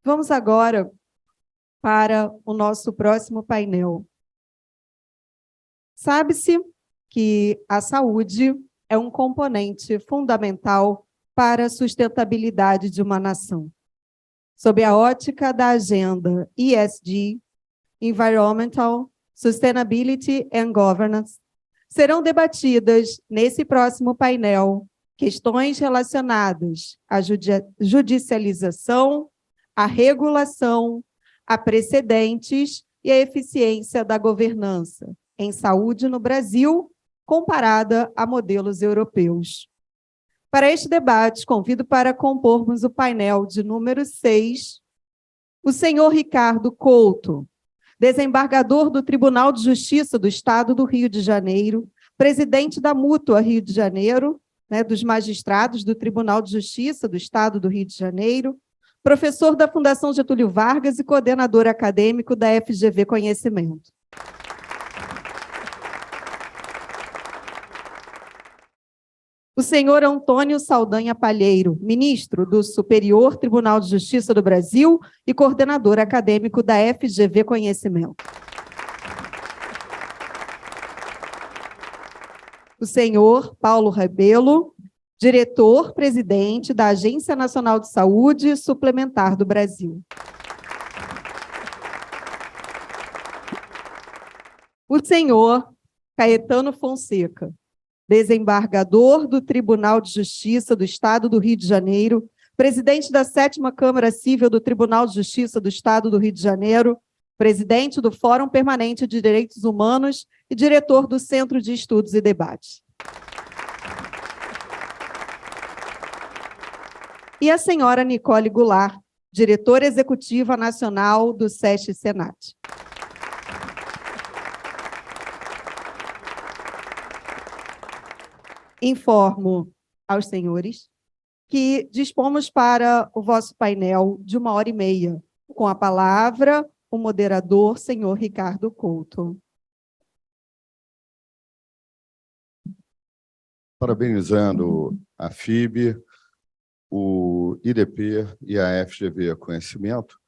Vamos agora para o nosso próximo painel. Sabe-se que a saúde é um componente fundamental para a sustentabilidade de uma nação. Sob a ótica da agenda ESG, Environmental, Sustainability and Governance, serão debatidas nesse próximo painel questões relacionadas à judicialização, à regulação, a precedentes e a eficiência da governança em saúde no Brasil, comparada a modelos europeus. Para este debate, convido para compormos o painel de número 6, o senhor Ricardo Couto, desembargador do Tribunal de Justiça do Estado do Rio de Janeiro, presidente da Mútua Rio de Janeiro, dos magistrados do Tribunal de Justiça do Estado do Rio de Janeiro, professor da Fundação Getúlio Vargas e coordenador acadêmico da FGV Conhecimento. O senhor Antônio Saldanha Palheiro, ministro do Superior Tribunal de Justiça do Brasil e coordenador acadêmico da FGV Conhecimento. O senhor Paulo Rabelo, diretor-presidente da Agência Nacional de Saúde Suplementar do Brasil. O senhor Caetano Fonseca, desembargador do Tribunal de Justiça do Estado do Rio de Janeiro, presidente da 7ª Câmara Civil do Tribunal de Justiça do Estado do Rio de Janeiro, presidente do Fórum Permanente de Direitos Humanos e diretor do Centro de Estudos e Debates. E a senhora Nicole Goulart, diretora executiva nacional do SESC-Senat. Informo aos senhores que dispomos para o vosso painel de 1h30, com a palavra o moderador, senhor Ricardo Couto. Parabenizando a FIB, o IDP e a FGV Conhecimento,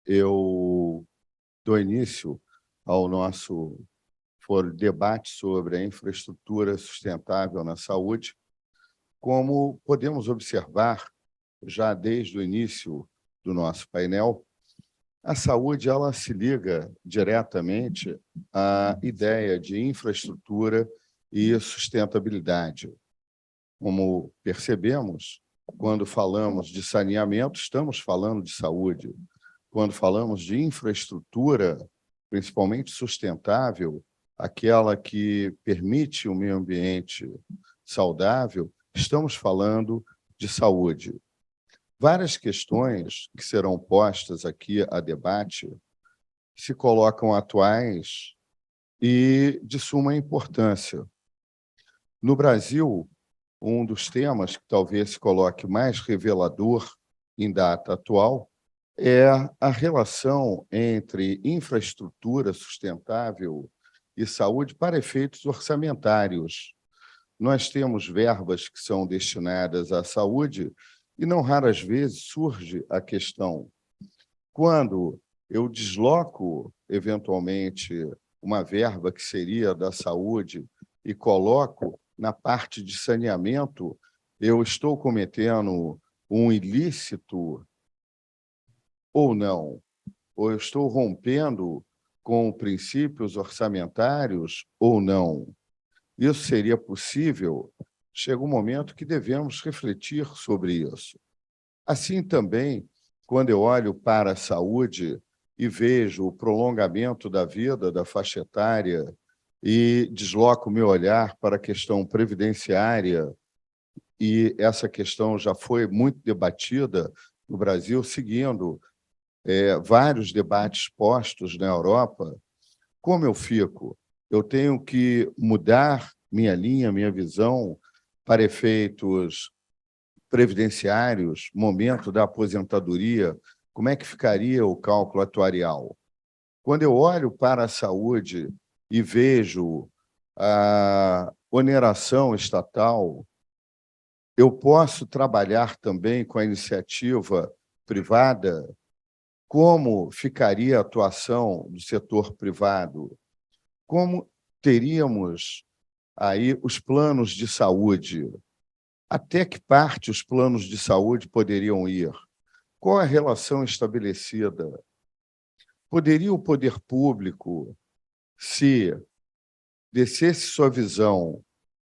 eu dou início ao nosso debate sobre a infraestrutura sustentável na saúde. Como podemos observar, já desde o início do nosso painel, a saúde ela se liga diretamente à ideia de infraestrutura e sustentabilidade. Como percebemos, quando falamos de saneamento, estamos falando de saúde. Quando falamos de infraestrutura, principalmente sustentável, aquela que permite um meio ambiente saudável, estamos falando de saúde. Várias questões que serão postas aqui a debate se colocam atuais e de suma importância. No Brasil, um dos temas que talvez se coloque mais revelador em data atual é a relação entre infraestrutura sustentável e saúde para efeitos orçamentários. Nós temos verbas que são destinadas à saúde e não raras vezes surge a questão, quando eu desloco, eventualmente, uma verba que seria da saúde e coloco na parte de saneamento, eu estou cometendo um ilícito ou não? Ou eu estou rompendo com princípios orçamentários ou não? Isso seria possível? Chega um momento que devemos refletir sobre isso. Assim também, quando eu olho para a saúde e vejo o prolongamento da vida da faixa etária e desloco meu olhar para a questão previdenciária, e essa questão já foi muito debatida no Brasil, seguindo vários debates postos na Europa, como eu fico? Eu tenho que mudar minha linha, minha visão para efeitos previdenciários, momento da aposentadoria, como é que ficaria o cálculo atuarial? Quando eu olho para a saúde e vejo a oneração estatal, eu posso trabalhar também com a iniciativa privada como ficaria a atuação do setor privado, como teríamos aí os planos de saúde, até que parte os planos de saúde poderiam ir, qual a relação estabelecida, poderia o poder público, se descesse sua visão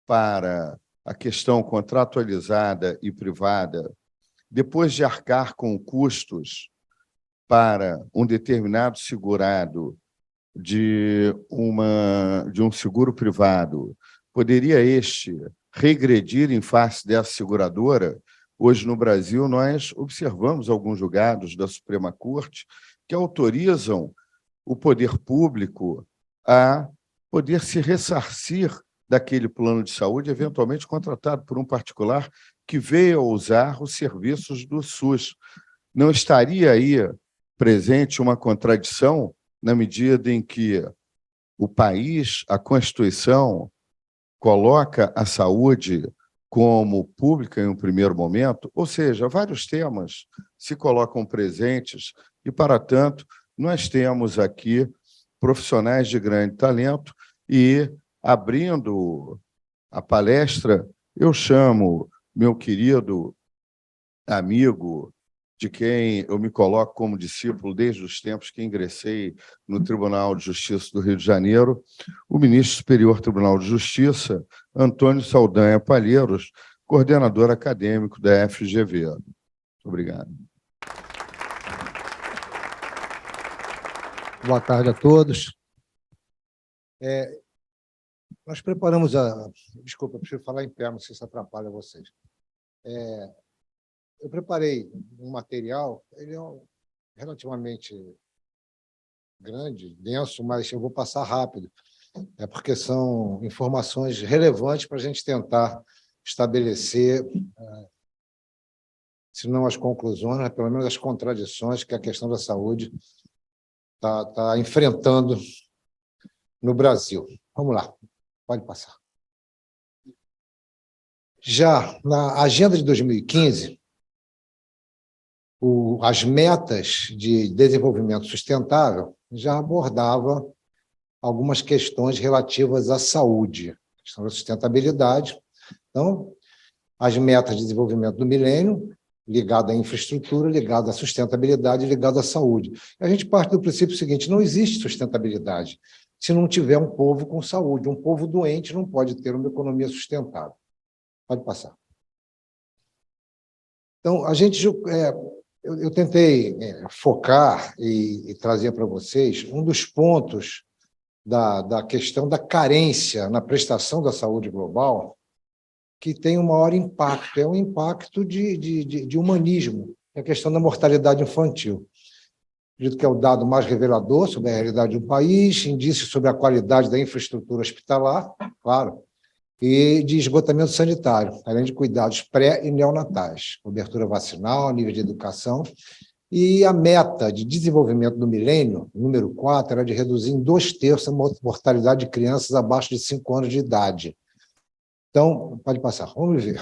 para a questão contratualizada e privada, depois de arcar com custos para um determinado segurado de um seguro privado, poderia este regredir em face dessa seguradora? Hoje, no Brasil, nós observamos alguns julgados da Suprema Corte que autorizam o poder público a poder se ressarcir daquele plano de saúde, eventualmente contratado por um particular que veio a usar os serviços do SUS. Não estaria aí presente uma contradição na medida em que o país, a Constituição, coloca a saúde como pública em um primeiro momento? Ou seja, vários temas se colocam presentes e, para tanto, nós temos aqui profissionais de grande talento e, abrindo a palestra, eu chamo meu querido amigo, de quem eu me coloco como discípulo desde os tempos que ingressei no Tribunal de Justiça do Rio de Janeiro, o ministro superior do Tribunal de Justiça, Antônio Saldanha Palheiros, coordenador acadêmico da FGV. Muito obrigado. Boa tarde a todos. Nós preparamos a... Desculpa, eu preciso falar em pé, não sei se atrapalha vocês. Eu preparei um material, ele é relativamente grande, denso, mas eu vou passar rápido, porque são informações relevantes para a gente tentar estabelecer, se não as conclusões, mas pelo menos as contradições que a questão da saúde está enfrentando no Brasil. Vamos lá, pode passar. Já na agenda de 2015, as metas de desenvolvimento sustentável já abordava algumas questões relativas à saúde, a questão da sustentabilidade. Então, as metas de desenvolvimento do milênio, ligado à infraestrutura, ligado à sustentabilidade, ligado à saúde. A gente parte do princípio seguinte: não existe sustentabilidade se não tiver um povo com saúde. Um povo doente não pode ter uma economia sustentável. Pode passar. Então, eu tentei focar e trazer para vocês um dos pontos da questão da carência na prestação da saúde global, que tem um maior impacto, é um impacto de humanismo, é a questão da mortalidade infantil. Acredito que é o dado mais revelador sobre a realidade de um país, indício sobre a qualidade da infraestrutura hospitalar, claro, e de esgotamento sanitário, além de cuidados pré- e neonatais, cobertura vacinal, nível de educação. E a meta de desenvolvimento do milênio, número 4, era de reduzir em 2/3 a mortalidade de crianças abaixo de 5 anos de idade. Então, pode passar, vamos ver.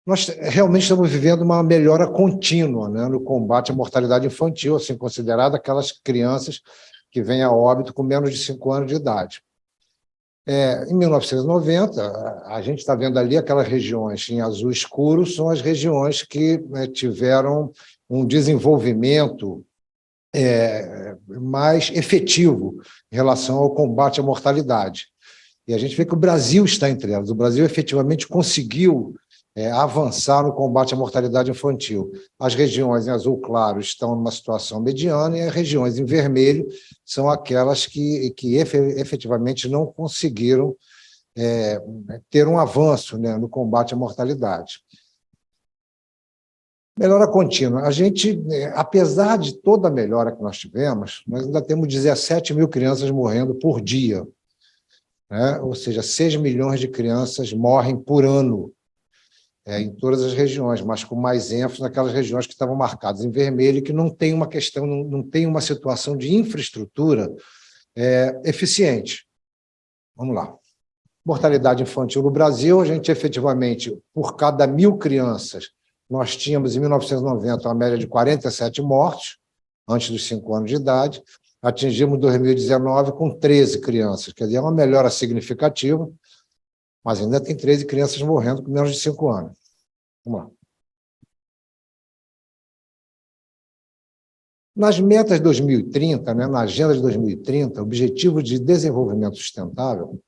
Nós realmente estamos vivendo uma melhora contínua, né, no combate à mortalidade infantil, assim considerada aquelas crianças que vêm a óbito com menos de 5 anos de idade. Em 1990, a gente está vendo ali aquelas regiões em azul escuro, são as regiões que tiveram um desenvolvimento mais efetivo em relação ao combate à mortalidade. E a gente vê que o Brasil está entre elas. O Brasil efetivamente conseguiu avançar no combate à mortalidade infantil. As regiões em azul claro estão numa situação mediana e as regiões em vermelho são aquelas que efetivamente não conseguiram ter um avanço, né, no combate à mortalidade. Melhora contínua. A gente, apesar de toda a melhora que nós tivemos, nós ainda temos 17 mil crianças morrendo por dia, né? Ou seja, 6 milhões de crianças morrem por ano, em todas as regiões, mas com mais ênfase naquelas regiões que estavam marcadas em vermelho e que não tem uma questão, não tem uma situação de infraestrutura eficiente. Vamos lá. Mortalidade infantil no Brasil, a gente efetivamente, por cada 1.000 crianças, nós tínhamos, em 1990, uma média de 47 mortes antes dos 5 anos de idade. Atingimos 2019 com 13 crianças, quer dizer, é uma melhora significativa, mas ainda tem 13 crianças morrendo com menos de 5 anos. Vamos lá. Nas metas 2030, né, na Agenda de 2030, Objetivos de Desenvolvimento Sustentável,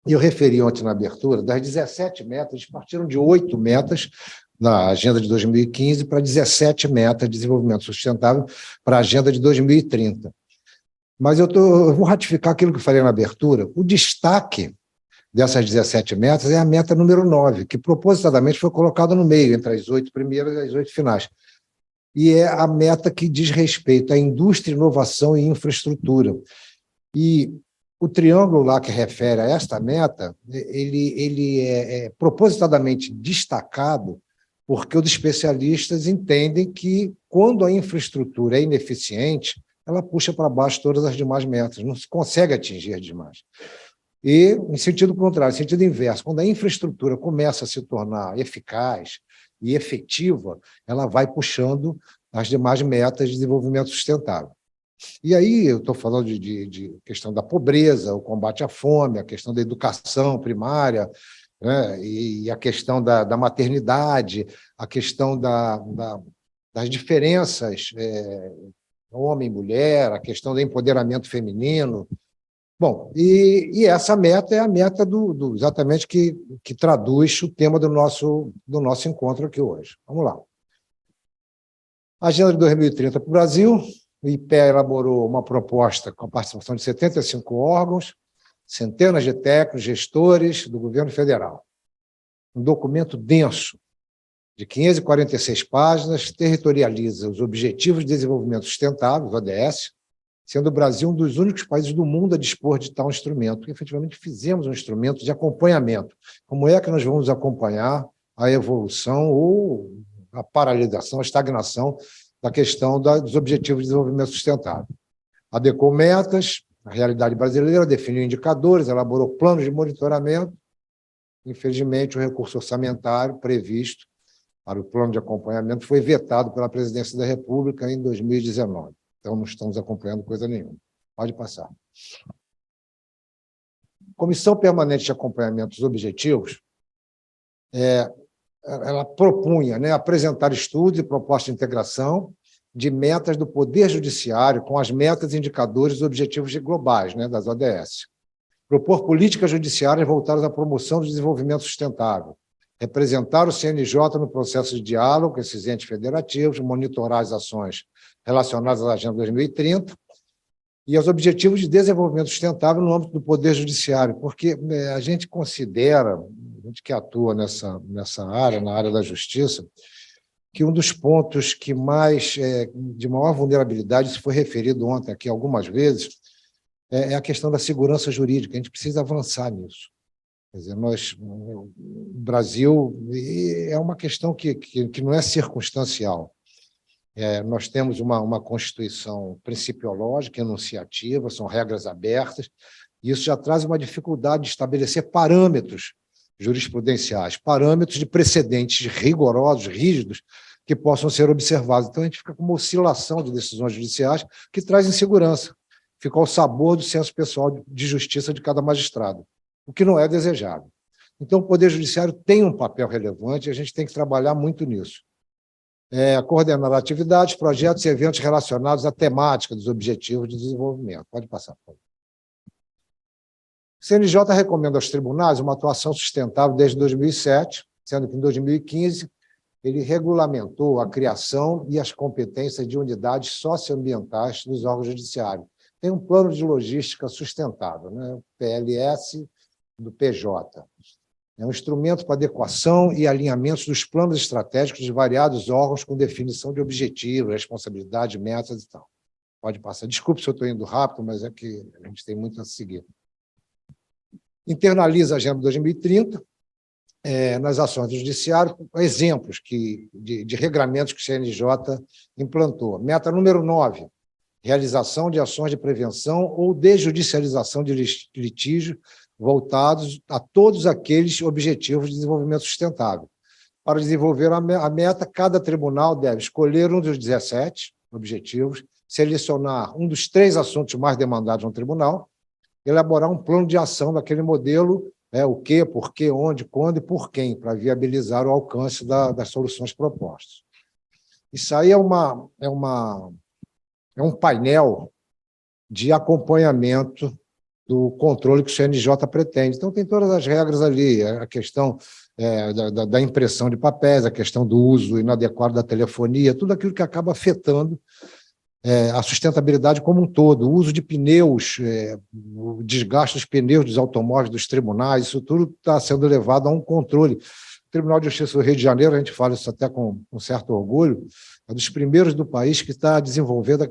e eu referi ontem na abertura, das 17 metas, eles partiram de 8 metas na Agenda de 2015 para 17 metas de desenvolvimento sustentável para a Agenda de 2030. Mas eu vou ratificar aquilo que eu falei na abertura. O destaque dessas 17 metas é a meta número 9, que propositadamente foi colocada no meio, entre as 8 primeiras e as 8 finais. E é a meta que diz respeito à indústria, inovação e infraestrutura. E o triângulo lá que refere a esta meta, ele é propositadamente destacado porque os especialistas entendem que, quando a infraestrutura é ineficiente, ela puxa para baixo todas as demais metas, não se consegue atingir as demais. E, em sentido contrário, em sentido inverso, quando a infraestrutura começa a se tornar eficaz e efetiva, ela vai puxando as demais metas de desenvolvimento sustentável. E aí eu estou falando de questão da pobreza, o combate à fome, a questão da educação primária, né, e a questão da maternidade, a questão das diferenças homem e mulher, a questão do empoderamento feminino. Bom, e essa meta é a meta exatamente que traduz o tema do nosso encontro aqui hoje. Vamos lá. Agenda de 2030 para o Brasil. O IPE elaborou uma proposta com a participação de 75 órgãos, centenas de técnicos, gestores do governo federal. Um documento denso, de 546 páginas, territorializa os Objetivos de Desenvolvimento Sustentável, ODS, sendo o Brasil um dos únicos países do mundo a dispor de tal instrumento. E, efetivamente, fizemos um instrumento de acompanhamento. Como é que nós vamos acompanhar a evolução ou a paralisação, a estagnação da questão dos Objetivos de Desenvolvimento Sustentável? Adequou metas, a realidade brasileira, definiu indicadores, elaborou planos de monitoramento. Infelizmente, o recurso orçamentário previsto para o plano de acompanhamento foi vetado pela Presidência da República em 2019. Então, não estamos acompanhando coisa nenhuma. Pode passar. Comissão Permanente de Acompanhamento dos Objetivos, ela propunha, né, apresentar estudos e propostas de integração de metas do Poder Judiciário com as metas, indicadores e objetivos globais, né, das ODS. Propor políticas judiciárias voltadas à promoção do desenvolvimento sustentável. Representar o CNJ no processo de diálogo com esses entes federativos, monitorar as ações relacionadas à Agenda 2030 e aos Objetivos de Desenvolvimento Sustentável no âmbito do Poder Judiciário, porque a gente considera, a gente que atua nessa área, na área da justiça, que um dos pontos que de maior vulnerabilidade, isso foi referido ontem aqui algumas vezes, é a questão da segurança jurídica. A gente precisa avançar nisso. Quer dizer, o Brasil é uma questão que não é circunstancial. Nós temos uma Constituição principiológica, enunciativa, são regras abertas, e isso já traz uma dificuldade de estabelecer parâmetros jurisprudenciais, parâmetros de precedentes rigorosos, rígidos, que possam ser observados. Então, a gente fica com uma oscilação de decisões judiciais que traz insegurança, fica ao sabor do senso pessoal de justiça de cada magistrado, o que não é desejável. Então, o Poder Judiciário tem um papel relevante e a gente tem que trabalhar muito nisso. Coordenar atividades, projetos e eventos relacionados à temática dos Objetivos de Desenvolvimento. Pode passar, por favor. O CNJ recomenda aos tribunais uma atuação sustentável desde 2007, sendo que, em 2015, ele regulamentou a criação e as competências de unidades socioambientais dos órgãos judiciários. Tem um plano de logística sustentável, né? O PLS do PJ. É um instrumento para adequação e alinhamento dos planos estratégicos de variados órgãos com definição de objetivos, responsabilidade, metas e tal. Pode passar. Desculpe se eu estou indo rápido, mas é que a gente tem muito a seguir. Internaliza a Agenda 2030 nas ações do Judiciário, exemplos de regramentos que o CNJ implantou. Meta número 9, realização de ações de prevenção ou desjudicialização de litígio voltados a todos aqueles objetivos de desenvolvimento sustentável. Para desenvolver a meta, cada tribunal deve escolher um dos 17 objetivos selecionar um dos 3 assuntos mais demandados no tribunal, elaborar um plano de ação daquele modelo, o que, por quê, onde, quando e por quem, para viabilizar o alcance das soluções propostas. Isso aí é um painel de acompanhamento do controle que o CNJ pretende. Então, tem todas as regras ali, a questão da impressão de papéis, a questão do uso inadequado da telefonia, tudo aquilo que acaba afetando a sustentabilidade como um todo, o uso de pneus, o desgaste dos pneus dos automóveis, dos tribunais, isso tudo está sendo levado a um controle. O Tribunal de Justiça do Rio de Janeiro, a gente fala isso até com certo orgulho, é dos primeiros do país que está desenvolvendo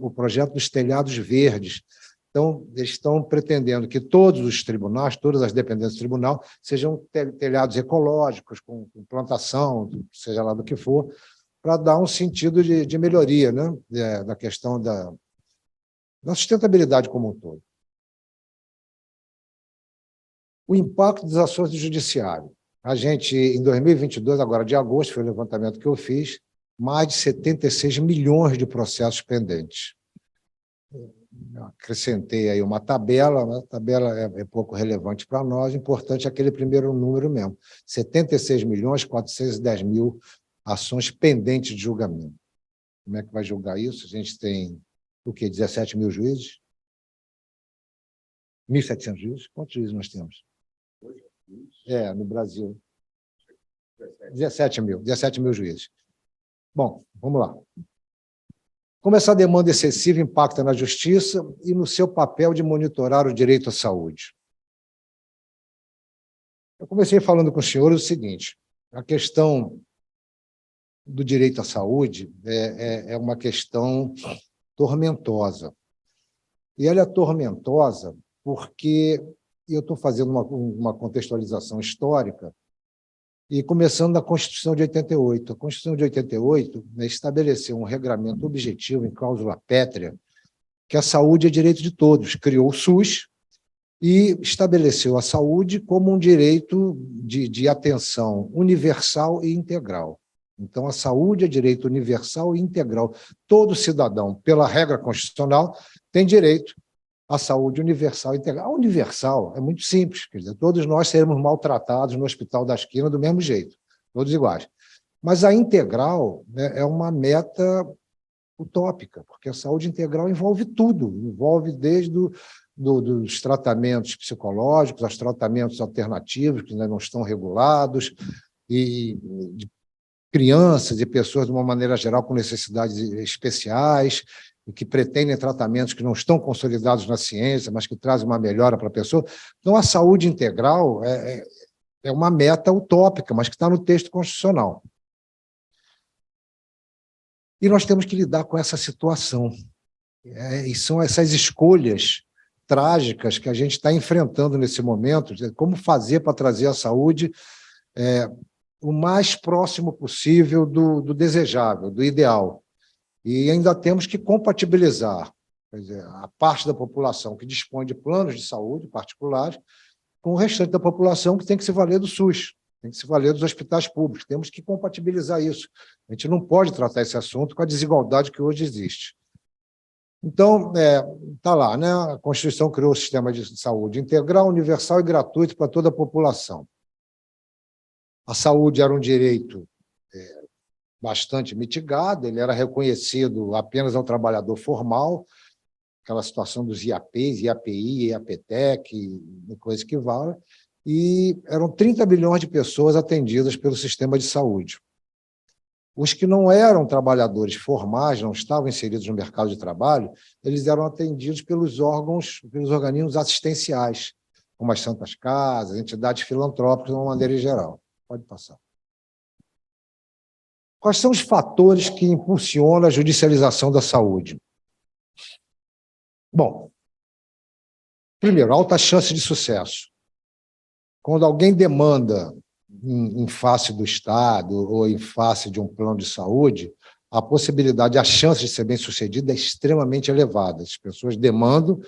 o projeto dos telhados verdes. Então, eles estão pretendendo que todos os tribunais, todas as dependências do tribunal, sejam telhados ecológicos, com plantação, seja lá do que for, para dar um sentido de melhoria, né? Da questão da sustentabilidade como um todo. O impacto das ações do judiciário. A gente, em 2022, agora de agosto, foi o levantamento que eu fiz, mais de 76 milhões de processos pendentes. Eu acrescentei aí uma tabela, mas a tabela é pouco relevante para nós, o importante é aquele primeiro número mesmo, 76 milhões 410 mil ações pendentes de julgamento. Como é que vai julgar isso? A gente tem, o quê? 17 mil juízes? 1.700 juízes? Quantos juízes nós temos? No Brasil. 17 mil juízes. Bom, vamos lá. Como essa demanda excessiva impacta na justiça e no seu papel de monitorar o direito à saúde? Eu comecei falando com os senhores o seguinte, a questão do direito à saúde é uma questão tormentosa. E ela é tormentosa porque eu estou fazendo uma contextualização histórica e começando da Constituição de 88. A Constituição de 88 estabeleceu um regramento objetivo em cláusula pétrea que a saúde é direito de todos, criou o SUS e estabeleceu a saúde como um direito de atenção universal e integral. Então, a saúde é direito universal e integral. Todo cidadão, pela regra constitucional, tem direito à saúde universal e integral. A universal é muito simples, quer dizer, todos nós seremos maltratados no Hospital da Esquina do mesmo jeito, todos iguais. Mas a integral, né, é uma meta utópica, porque a saúde integral envolve tudo, envolve desde dos tratamentos psicológicos, aos tratamentos alternativos, que ainda não estão regulados, e de crianças e pessoas, de uma maneira geral, com necessidades especiais, e que pretendem tratamentos que não estão consolidados na ciência, mas que trazem uma melhora para a pessoa. Então, a saúde integral é uma meta utópica, mas que está no texto constitucional. E nós temos que lidar com essa situação. E são essas escolhas trágicas que a gente está enfrentando nesse momento, como fazer para trazer a saúde o mais próximo possível do desejável, do ideal. E ainda temos que compatibilizar, quer dizer, a parte da população que dispõe de planos de saúde particulares com o restante da população que tem que se valer do SUS, tem que se valer dos hospitais públicos. Temos que compatibilizar isso. A gente não pode tratar esse assunto com a desigualdade que hoje existe. Então, está lá, né? A Constituição criou o sistema de saúde integral, universal e gratuito para toda a população. A saúde era um direito bastante mitigado, ele era reconhecido apenas ao trabalhador formal, aquela situação dos IAPs, IAPI, IAPTEC, e coisas que valem, e eram 30 bilhões de pessoas atendidas pelo sistema de saúde. Os que não eram trabalhadores formais, não estavam inseridos no mercado de trabalho, eles eram atendidos pelos organismos assistenciais, como as Santas Casas, entidades filantrópicas, de uma maneira geral. Pode passar. Quais são os fatores que impulsionam a judicialização da saúde? Bom, primeiro, alta chance de sucesso. Quando alguém demanda em face do Estado ou em face de um plano de saúde, a possibilidade, a chance de ser bem-sucedida é extremamente elevada. As pessoas demandam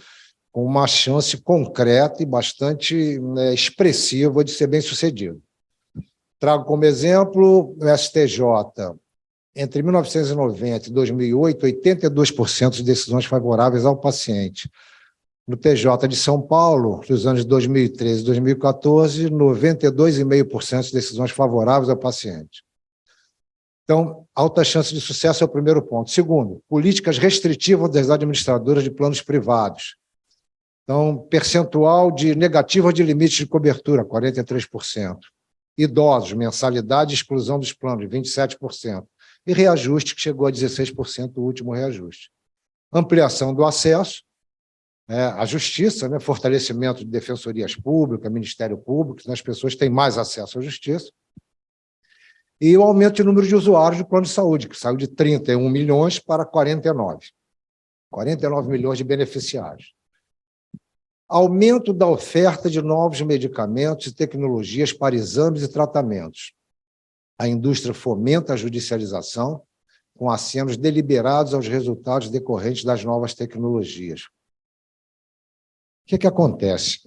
com uma chance concreta e bastante expressiva de ser bem-sucedido. Trago como exemplo o STJ, entre 1990 e 2008, 82% de decisões favoráveis ao paciente. No TJ de São Paulo, nos anos 2013 e 2014, 92,5% de decisões favoráveis ao paciente. Então, alta chance de sucesso é o primeiro ponto. Segundo, políticas restritivas das administradoras de planos privados. Então, percentual de negativa de limite de cobertura, 43%. Idosos, mensalidade e exclusão dos planos, 27%. E reajuste, que chegou a 16% o último reajuste. Ampliação do acesso à justiça, fortalecimento de defensorias públicas, Ministério Público, as pessoas têm mais acesso à justiça. E o aumento de número de usuários do plano de saúde, que saiu de 31 milhões para 49. 49 milhões de beneficiários. Aumento da oferta de novos medicamentos e tecnologias para exames e tratamentos. A indústria fomenta a judicialização, com acenos deliberados aos resultados decorrentes das novas tecnologias. O que acontece?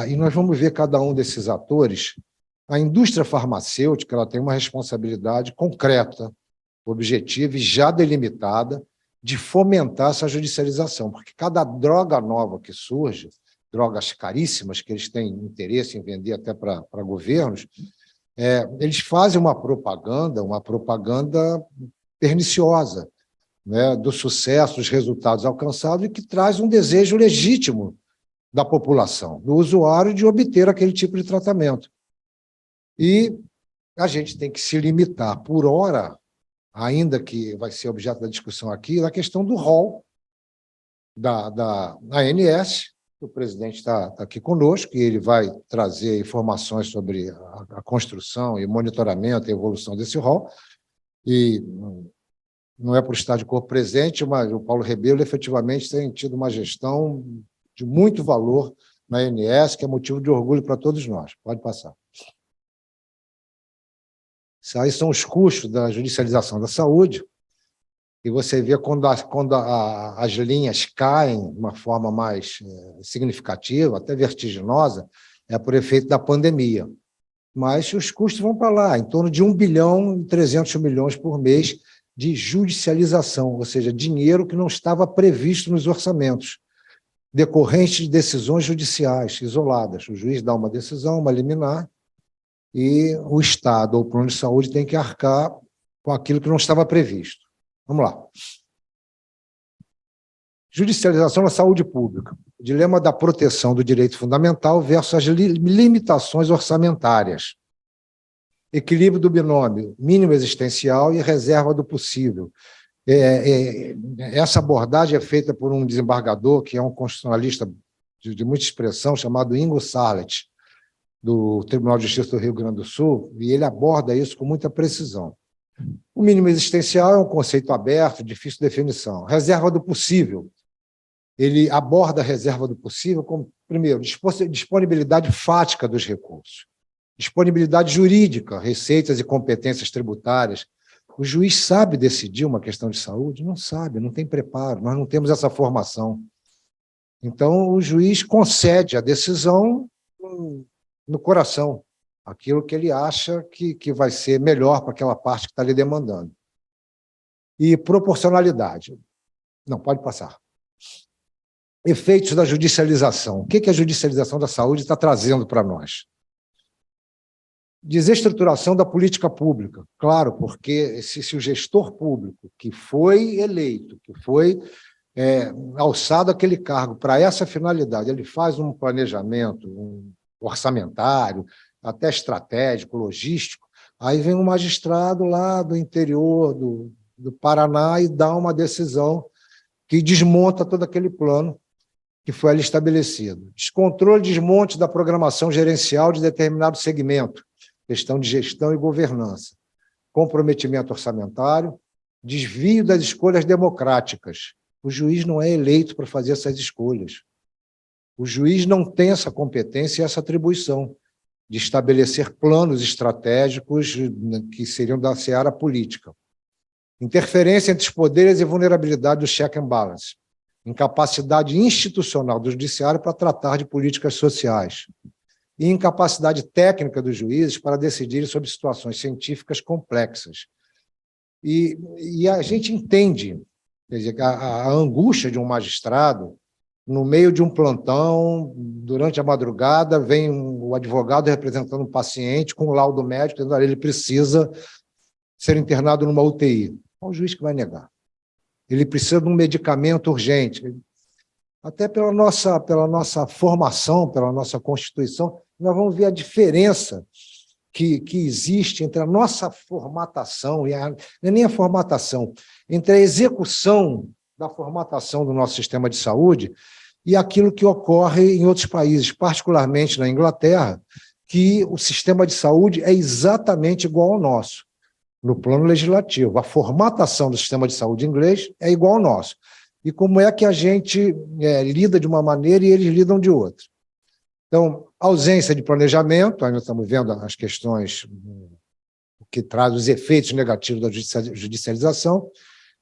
E nós vamos ver cada um desses atores. A indústria farmacêutica ela tem uma responsabilidade concreta, objetiva e já delimitada de fomentar essa judicialização, porque cada droga nova que surge, drogas caríssimas, que eles têm interesse em vender até para governos, eles fazem uma propaganda perniciosa, do sucesso, dos resultados alcançados e que traz um desejo legítimo da população, do usuário, de obter aquele tipo de tratamento. E a gente tem que se limitar, por hora, ainda que vai ser objeto da discussão aqui, na questão do rol da ANS. O presidente está aqui conosco e ele vai trazer informações sobre a construção e monitoramento e evolução desse rol. E não é por estar de corpo presente, mas o Paulo Rebelo efetivamente tem tido uma gestão de muito valor na ANS, que é motivo de orgulho para todos nós. Pode passar. Isso aí são os custos da judicialização da saúde, e você vê quando as linhas caem de uma forma mais significativa, até vertiginosa, é por efeito da pandemia. Mas os custos vão para lá, em torno de 1 bilhão e 300 milhões por mês de judicialização, ou seja, dinheiro que não estava previsto nos orçamentos, decorrente de decisões judiciais isoladas. O juiz dá uma decisão, uma liminar, e o Estado ou o plano de saúde tem que arcar com aquilo que não estava previsto. Vamos lá. Judicialização na saúde pública. O dilema da proteção do direito fundamental versus as limitações orçamentárias. Equilíbrio do binômio mínimo existencial e reserva do possível. Essa abordagem é feita por um desembargador, que é um constitucionalista de muita expressão, chamado Ingo Sarlet, do Tribunal de Justiça do Rio Grande do Sul, e ele aborda isso com muita precisão. O mínimo existencial é um conceito aberto, difícil de definição. Reserva do possível. Ele aborda a reserva do possível como, primeiro, disponibilidade fática dos recursos, disponibilidade jurídica, receitas e competências tributárias. O juiz sabe decidir uma questão de saúde? Não sabe, não tem preparo, nós não temos essa formação. Então, o juiz concede a decisão no coração, aquilo que ele acha que vai ser melhor para aquela parte que está lhe demandando. E proporcionalidade. Não, pode passar. Efeitos da judicialização. O que a judicialização da saúde está trazendo para nós? Desestruturação da política pública. Claro, porque se o gestor público que foi eleito, que foi alçado aquele cargo para essa finalidade, ele faz um planejamento orçamentário, até estratégico, logístico, aí vem um magistrado lá do interior do Paraná e dá uma decisão que desmonta todo aquele plano que foi ali estabelecido. Descontrole e desmonte da programação gerencial de determinado segmento, questão de gestão e governança, comprometimento orçamentário, desvio das escolhas democráticas. O juiz não é eleito para fazer essas escolhas. O juiz não tem essa competência e essa atribuição de estabelecer planos estratégicos que seriam da seara política. Interferência entre os poderes e vulnerabilidade do check and balance. Incapacidade institucional do judiciário para tratar de políticas sociais. E incapacidade técnica dos juízes para decidir sobre situações científicas complexas. E a gente entende, quer dizer, a angústia de um magistrado, no meio de um plantão, durante a madrugada, vem o advogado representando um paciente com um laudo médico, dizendo que ele precisa ser internado numa UTI. Qual o juiz que vai negar? Ele precisa de um medicamento urgente. Até pela nossa formação, pela nossa Constituição, nós vamos ver a diferença que existe entre a nossa formatação, não é nem a formatação, entre a execução da formatação do nosso sistema de saúde e aquilo que ocorre em outros países, particularmente na Inglaterra, que o sistema de saúde é exatamente igual ao nosso, no plano legislativo. A formatação do sistema de saúde inglês é igual ao nosso. E como é que a gente lida de uma maneira e eles lidam de outra. Então, ausência de planejamento, ainda estamos vendo as questões que traz os efeitos negativos da judicialização,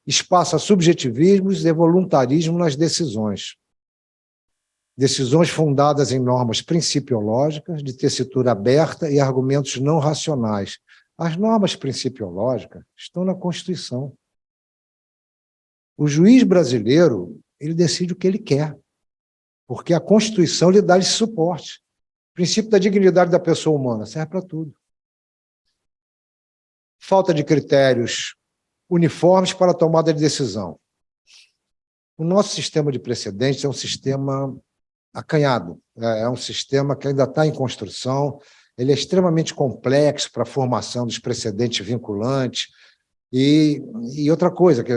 espaço a subjetivismos e voluntarismo nas decisões. Decisões fundadas em normas principiológicas, de tessitura aberta e argumentos não racionais. As normas principiológicas estão na Constituição. O juiz brasileiro, ele decide o que ele quer, porque a Constituição lhe dá esse suporte. O princípio da dignidade da pessoa humana serve para tudo. Falta de critérios uniformes para a tomada de decisão. O nosso sistema de precedentes é um sistema acanhado, é um sistema que ainda está em construção, ele é extremamente complexo para a formação dos precedentes vinculantes, e outra coisa, que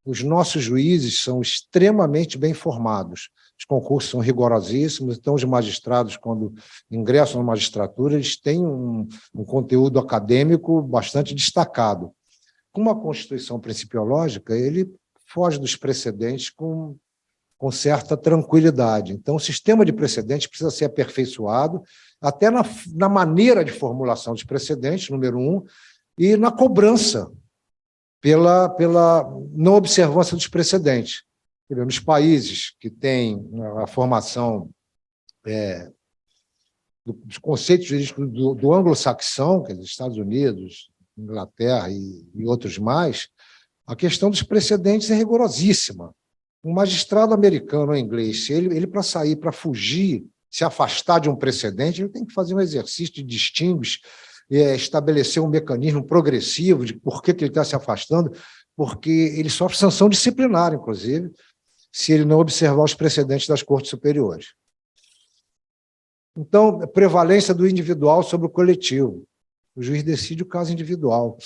os nossos juízes são extremamente bem formados, os concursos são rigorosíssimos, então os magistrados, quando ingressam na magistratura, eles têm um conteúdo acadêmico bastante destacado. Com uma Constituição principiológica, ele foge dos precedentes com certa tranquilidade. Então, o sistema de precedentes precisa ser aperfeiçoado, até na maneira de formulação dos precedentes, número 1, e na cobrança pela não observância dos precedentes. Nos países que têm a formação dos conceitos jurídicos do anglo-saxão, que é os Estados Unidos, Inglaterra e outros mais, a questão dos precedentes é rigorosíssima. Um magistrado americano ou inglês, se ele para sair, para fugir, se afastar de um precedente, ele tem que fazer um exercício de distinguir, estabelecer um mecanismo progressivo de por que ele está se afastando, porque ele sofre sanção disciplinar, inclusive, se ele não observar os precedentes das cortes superiores. Então, prevalência do individual sobre o coletivo. O juiz decide o caso individual.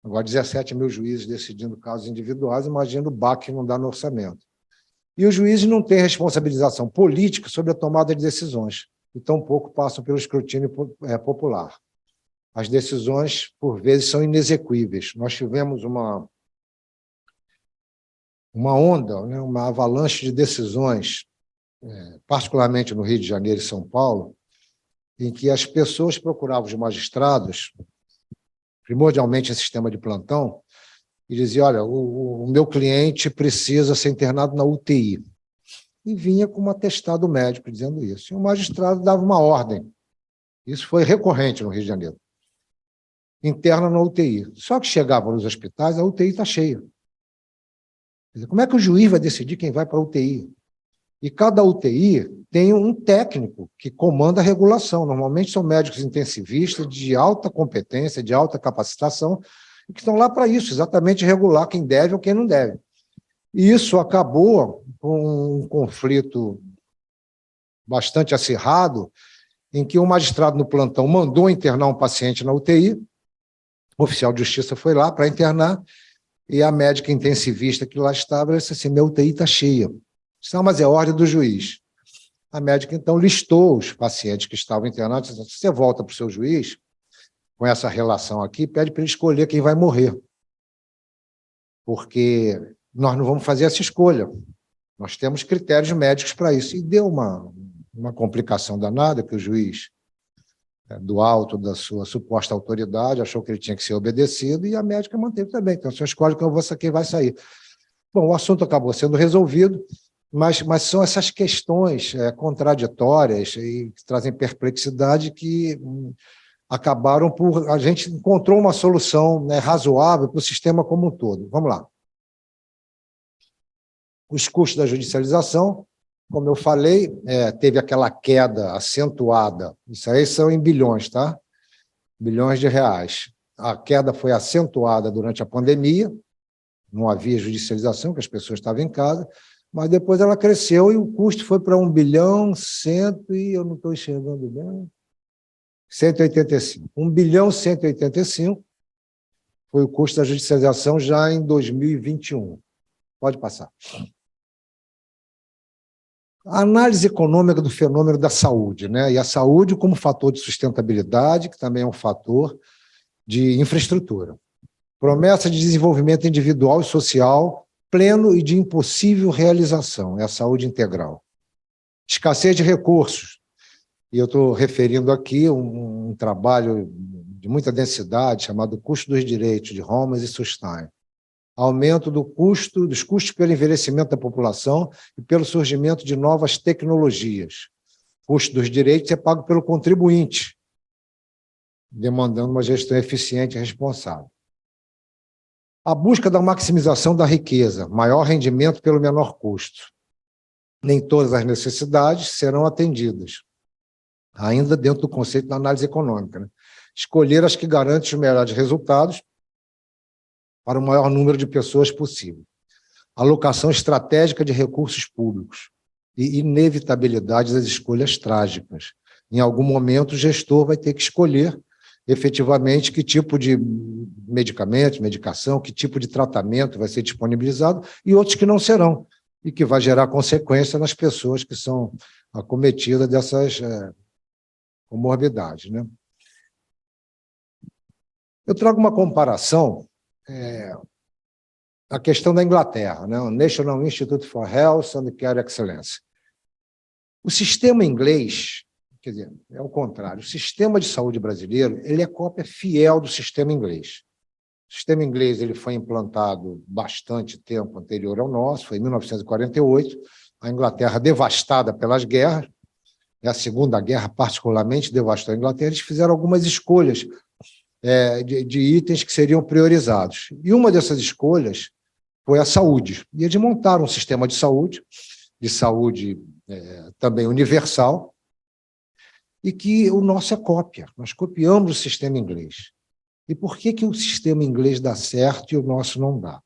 Agora, 17 mil juízes decidindo casos individuais, imagina o baque que não dá no orçamento. E os juízes não têm responsabilização política sobre a tomada de decisões, e tampouco passam pelo escrutínio popular. As decisões, por vezes, são inexequíveis. Nós tivemos uma onda, né, uma avalanche de decisões, particularmente no Rio de Janeiro e São Paulo, em que as pessoas procuravam os magistrados, primordialmente em sistema de plantão, e diziam, olha, o meu cliente precisa ser internado na UTI. E vinha com um atestado médico dizendo isso. E o magistrado dava uma ordem. Isso foi recorrente no Rio de Janeiro. Interna na UTI. Só que chegavam nos hospitais, a UTI está cheia. Como é que o juiz vai decidir quem vai para a UTI? E cada UTI tem um técnico que comanda a regulação. Normalmente são médicos intensivistas de alta competência, de alta capacitação, e que estão lá para isso, exatamente regular quem deve ou quem não deve. E isso acabou com um conflito bastante acirrado, em que o magistrado no plantão mandou internar um paciente na UTI, o oficial de justiça foi lá para internar, e a médica intensivista que lá estava disse assim, minha UTI está cheia. Não, mas é ordem do juiz. A médica, então, listou os pacientes que estavam internados, disse, você volta para o seu juiz, com essa relação aqui, pede para ele escolher quem vai morrer. Porque nós não vamos fazer essa escolha. Nós temos critérios médicos para isso. E deu uma complicação danada, que o juiz, do alto da sua suposta autoridade, achou que ele tinha que ser obedecido, e a médica manteve também. Então, você escolhe quem vai sair. Bom, o assunto acabou sendo resolvido, mas são essas questões contraditórias e que trazem perplexidade que acabaram por... A gente encontrou uma solução, né, razoável para o sistema como um todo. Vamos lá. Os custos da judicialização, como eu falei, teve aquela queda acentuada. Isso aí são em bilhões, tá? Bilhões de reais. A queda foi acentuada durante a pandemia, não havia judicialização, porque as pessoas estavam em casa, mas depois ela cresceu e o custo foi para 1 bilhão, eu não estou enxergando bem, 185. 1 bilhão 185 foi o custo da judicialização já em 2021. Pode passar. A análise econômica do fenômeno da saúde, né? E a saúde como fator de sustentabilidade, que também é um fator de infraestrutura. Promessa de desenvolvimento individual e social pleno e de impossível realização, é a saúde integral. Escassez de recursos, e eu estou referindo aqui um trabalho de muita densidade chamado Custo dos Direitos, de Holmes e Sustain. Aumento dos custos pelo envelhecimento da população e pelo surgimento de novas tecnologias. O custo dos direitos é pago pelo contribuinte, demandando uma gestão eficiente e responsável. A busca da maximização da riqueza, maior rendimento pelo menor custo. Nem todas as necessidades serão atendidas, ainda dentro do conceito da análise econômica, né? Escolher as que garantem os melhores resultados para o maior número de pessoas possível. Alocação estratégica de recursos públicos e inevitabilidade das escolhas trágicas. Em algum momento, o gestor vai ter que escolher efetivamente que tipo de medicamento, medicação, que tipo de tratamento vai ser disponibilizado e outros que não serão, e que vai gerar consequência nas pessoas que são acometidas dessas comorbidades, né? Eu trago uma comparação, a questão da Inglaterra, né? O National Institute for Health and Care Excellence. O sistema inglês, quer dizer, é o contrário, o sistema de saúde brasileiro, ele é cópia fiel do sistema inglês. O sistema inglês ele foi implantado bastante tempo anterior ao nosso, foi em 1948, a Inglaterra devastada pelas guerras, a Segunda Guerra particularmente devastou a Inglaterra, eles fizeram algumas escolhas de itens que seriam priorizados. E uma dessas escolhas foi a saúde. E eles montaram um sistema de saúde também universal, e que o nosso é cópia. Nós copiamos o sistema inglês. E por que o sistema inglês dá certo e o nosso não dá?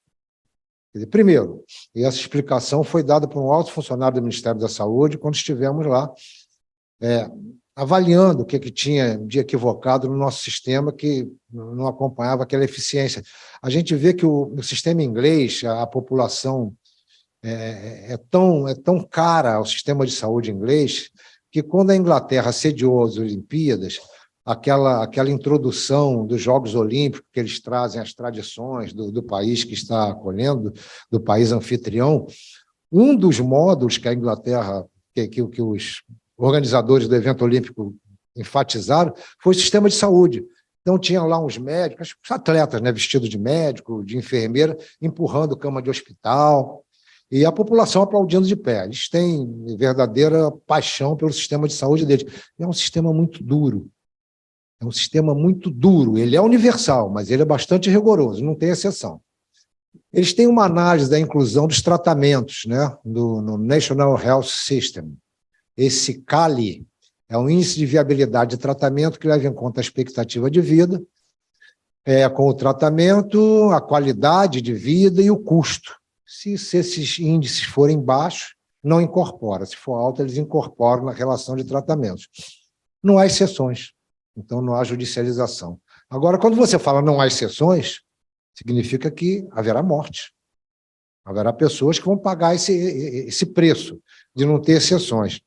Quer dizer, primeiro, e essa explicação foi dada por um alto funcionário do Ministério da Saúde quando estivemos lá avaliando o que tinha de equivocado no nosso sistema que não acompanhava aquela eficiência. A gente vê que o sistema inglês, a população é tão cara ao sistema de saúde inglês que quando a Inglaterra sediou as Olimpíadas, aquela introdução dos Jogos Olímpicos, que eles trazem as tradições do país que está acolhendo, do país anfitrião, um dos módulos que a Inglaterra, que os organizadores do evento olímpico enfatizaram, foi o sistema de saúde. Então, tinha lá uns médicos, os atletas, né, vestidos de médico, de enfermeira, empurrando cama de hospital, e a população aplaudindo de pé. Eles têm verdadeira paixão pelo sistema de saúde deles. É um sistema muito duro. É um sistema muito duro. Ele é universal, mas ele é bastante rigoroso, não tem exceção. Eles têm uma análise da inclusão dos tratamentos, né, no National Health System. Esse CALI é um índice de viabilidade de tratamento que leva em conta a expectativa de vida, com o tratamento, a qualidade de vida e o custo. Se esses índices forem baixos, não incorpora. Se for alto, eles incorporam na relação de tratamentos. Não há exceções, então não há judicialização. Agora, quando você fala não há exceções, significa que haverá morte. Haverá pessoas que vão pagar esse preço de não ter exceções.